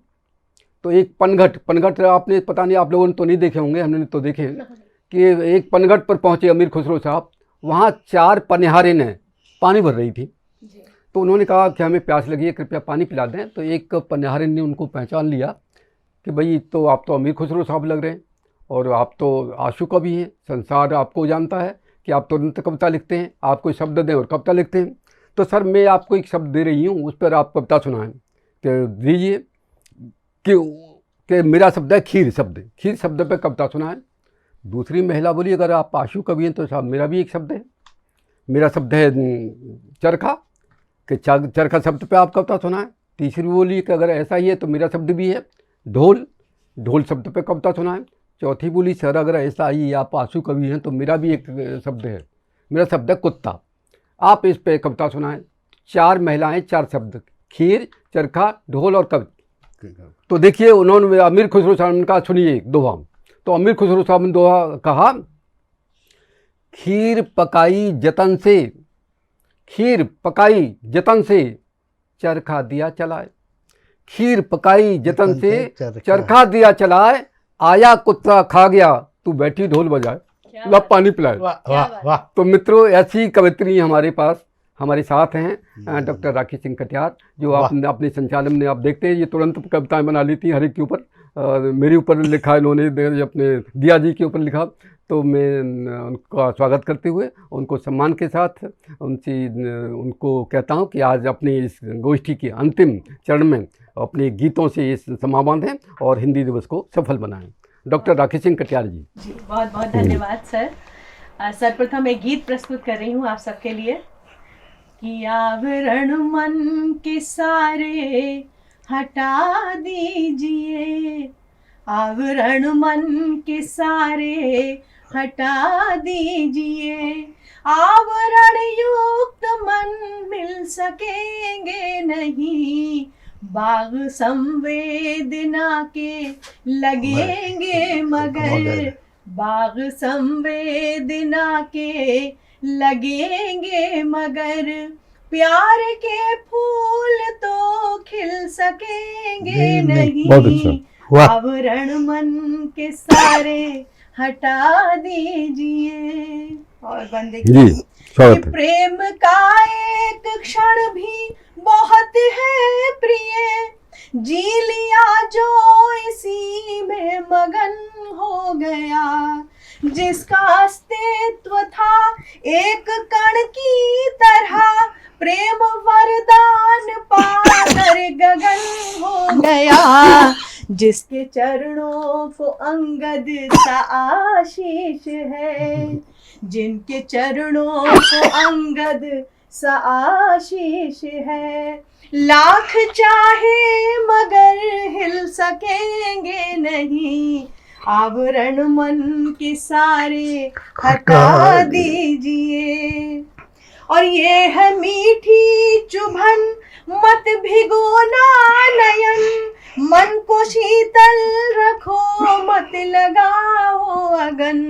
तो एक पनघट आपने पता नहीं आप लोगों ने तो नहीं देखे होंगे, हमने तो देखे हैं कि एक पनघट पर पहुँचे अमीर खुसरो साहब। वहाँ 4 पनिहारें पानी भर रही थी, तो उन्होंने कहा कि हमें प्यास लगी है, कृपया पानी पिला दें। तो एक पनिहारिन ने उनको पहचान लिया कि भाई तो आप तो अमीर खुसरो साहब लग रहे हैं, और आप तो आशु कवि हैं, संसार आपको जानता है कि आप तुरंत कविता लिखते हैं, आप कोई शब्द दें और कविता लिखते हैं। तो सर मैं आपको एक शब्द दे रही हूँ, उस पर आप कविता सुनाएं, तो दीजिए कि मेरा शब्द है खीर शब्द, खीर शब्द पर कविता सुनाएं। दूसरी महिला बोली अगर आप आशु कवि हैं तो साहब मेरा भी एक शब्द है, मेरा शब्द है चरखा, कि चरखा शब्द पे आप कविता सुनाएं। तीसरी बोली कि अगर ऐसा ही है तो मेरा शब्द भी है ढोल, ढोल शब्द पे कविता सुनाएं। चौथी बोली सर अगर ऐसा ही आप आशु कवि हैं तो मेरा भी एक शब्द है, मेरा शब्द है कुत्ता, आप इस पे कविता सुनाएं। 4 महिलाएं 4 शब्द, खीर, चरखा, ढोल और कवि। तो देखिए उन्होंने अमीर खुसरो साहब ने कहा सुनिए दोहा। तो अमीर खुसरो साहब ने दोहा कहा, खीर पकाई जतन से, खीर पकाई जतन से, चरखा दिया चलाए। खीर पकाई जतन से, चरखा। चरखा दिया चलाए, आया कुत्ता खा गया, तू बैठी ढोल बजाए, लब पानी पिलाए। वाह वाह वाह। तो मित्रों, ऐसी कवित्री हमारे पास हमारे साथ हैं डॉक्टर राखी सिंह कटियार, जो आपने अपने संचालन में आप देखते हैं ये तुरंत कविताएं बना लेती हैं हर एक के ऊपर। मेरे ऊपर लिखा इन्होंने, अपने दिया जी के ऊपर लिखा। तो मैं उनका स्वागत करते हुए उनको सम्मान के साथ उनको कहता हूं कि आज अपनी इस गोष्ठी के अंतिम चरण में अपने गीतों से इस समा बांधें और हिंदी दिवस को सफल बनाएं। डॉक्टर राखी सिंह कटियार जी। जी बहुत बहुत धन्यवाद सर। सर्वप्रथम एक गीत प्रस्तुत कर रही हूँ आप सबके लिए कि आवरण मन के सारे हटा दीजिए, आवरण मन के सारे हटा दीजिए, आवरण युक्त मन मिल सकेंगे नहीं, बाग संवेदना के लगेंगे मगर, बाग संवेदना के लगेंगे मगर, प्यार के फूल तो खिल सकेंगे नहीं, आवरण मन के सारे हटा दीजिए। और बंदे जी प्रेम का एक क्षण भी बहुत है प्रिय, जी लिया जो इसी में मगन हो गया, जिसका अस्तित्व था एक कण की तरह, प्रेम वरदान पाकर गगन हो गया, जिसके चरणों को अंगद सा आशीष है, जिनके चरणों को अंगद सा आशीष है, लाख चाहे मगर हिल सकेंगे नहीं, आवरण मन के सारे हटा दीजिए। और ये है मीठी चुभन मत भिगोना नयन, मन को शीतल रखो मत लगाओ अगन,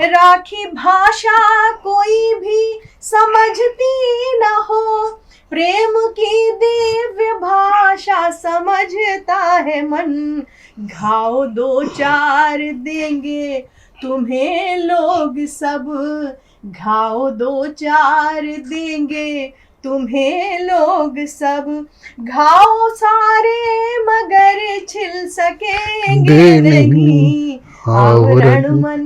राखी भाषा कोई भी समझती न हो, प्रेम की दिव्य भाषा समझता है मन, घाव दो चार देंगे तुम्हें लोग सब, घाव दो चार देंगे तुम्हें लोग सब, घाव सारे मगर छिल सकेंगे नहीं, आवरण मन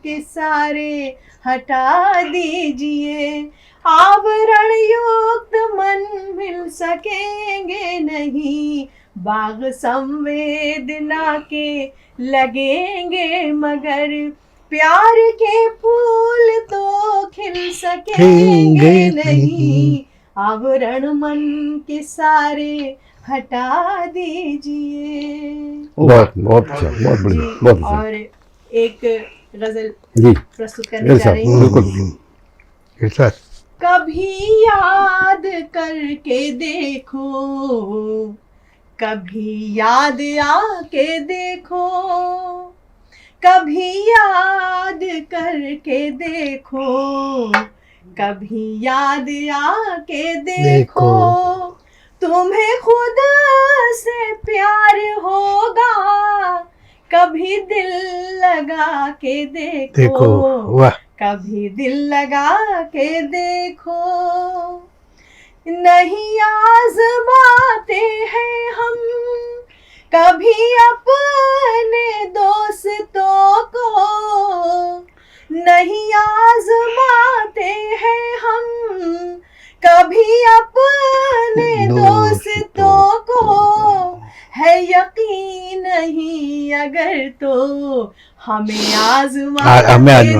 के सारे हटा दीजिए, आवरण युक्त मन मिल सकेंगे नहीं, बाग संवेदना के लगेंगे मगर, प्यार के फूल तो खिल सकेंगे नहीं, आवरण मन के सारे हटा दीजिए। बहुत बहुत अच्छा, बहुत बढ़िया, बहुत अच्छा। और एक गजल जी प्रस्तुत करने जा रही हूँ। बिल्कुल। कभी याद करके देखो, कभी याद आके देखो, कभी याद करके देखो, कभी याद आके देखो, तुम्हें खुद से प्यार होगा, कभी दिल लगा के देखो, वाह। कभी दिल लगा के देखो, नहीं आजमाते हैं हम कभी अपने दोस्तों को, नहीं आजमाते हैं हम कभी अपने दोस्तों को, है यकीन नहीं अगर तो हमें आजमा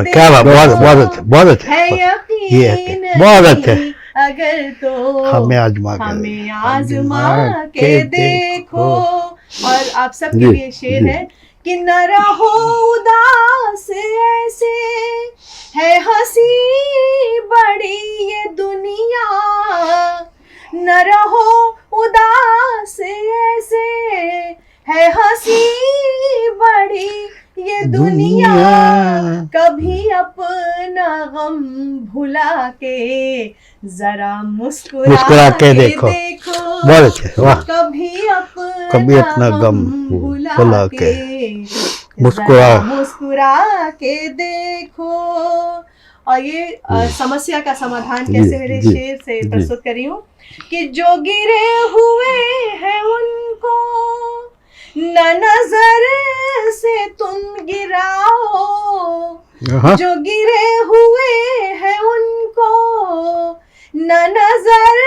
क्या बात, बहुत अच्छा, बहुत अच्छा, है यकीन बहुत अच्छा, अगर तो हमें आजमा के देखो। और आप सबके लिए शेर है कि न रहो उदास ऐसे, है हंसी बड़ी ये दुनिया, न रहो उदास ऐसे, है हंसी बड़ी ये दुनिया कभी अपना गम भुला के जरा मुस्कुरा के देखो, बहुत अच्छे, वाह। कभी अपना गम भुला के मुस्कुरा के देखो। और ये समस्या का समाधान कैसे मेरे शेर से प्रस्तुत कर रही हूँ कि जो गिरे हुए हैं उनको न नजर से तुम गिराओ, जो गिरे हुए हैं उनको न नजर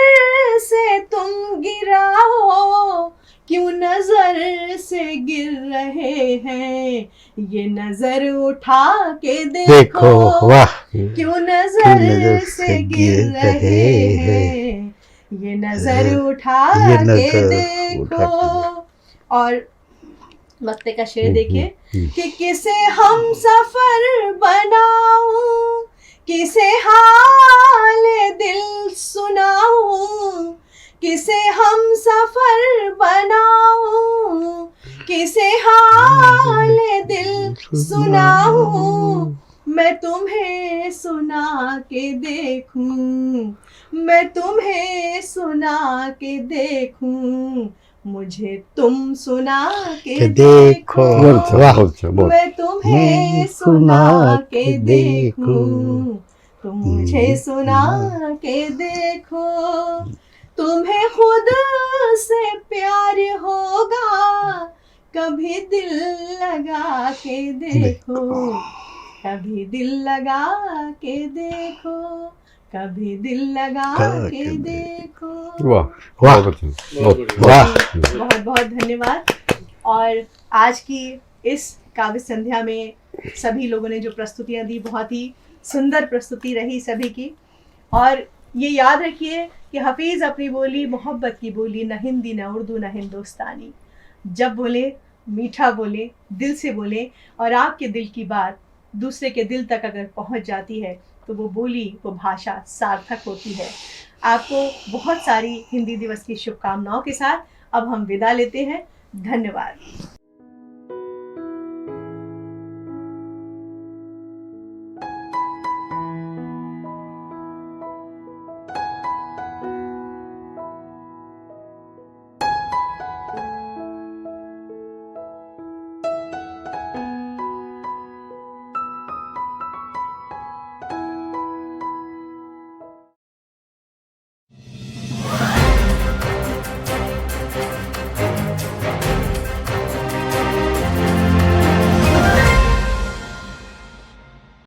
से तुम गिराओ, क्यों नजर से गिर रहे हैं ये नजर उठा के देखो, वाह। क्यों नजर से गिर रहे हैं ये नजर उठा के देखो। और मक्ते का शेर देखिए कि किसे हम सफर बनाऊं, किसे हाल दिल सुनाऊं, किसे हम सफर बनाऊं, किसे हाल दिल सुनाऊं, मैं तुम्हें सुना के देखूं, मैं तुम्हें सुना के देखूं, मुझे तुम सुना के देखो, मैं तुम्हें सुना के देखूं, तुम मुझे सुना के देखो। तुम्हें खुद से प्यार होगा कभी दिल लगा के देखो, कभी दिल लगा के देखो, कभी दिल लगा के देखो। वाह वाह बहुत बहुत धन्यवाद। और आज की इस काव्य संध्या में सभी लोगों ने जो प्रस्तुतियां दी, बहुत ही सुंदर प्रस्तुति रही सभी की। और ये याद रखिए कि हफीज़ अपनी बोली मोहब्बत की बोली, न हिंदी न उर्दू न हिंदुस्तानी। जब बोले मीठा बोले, दिल से बोले, और आपके दिल की बात दूसरे के दिल तक अगर पहुंच जाती है तो वो बोली, वो भाषा सार्थक होती है। आपको बहुत सारी हिंदी दिवस की शुभकामनाओं के साथ अब हम विदा लेते हैं। धन्यवाद।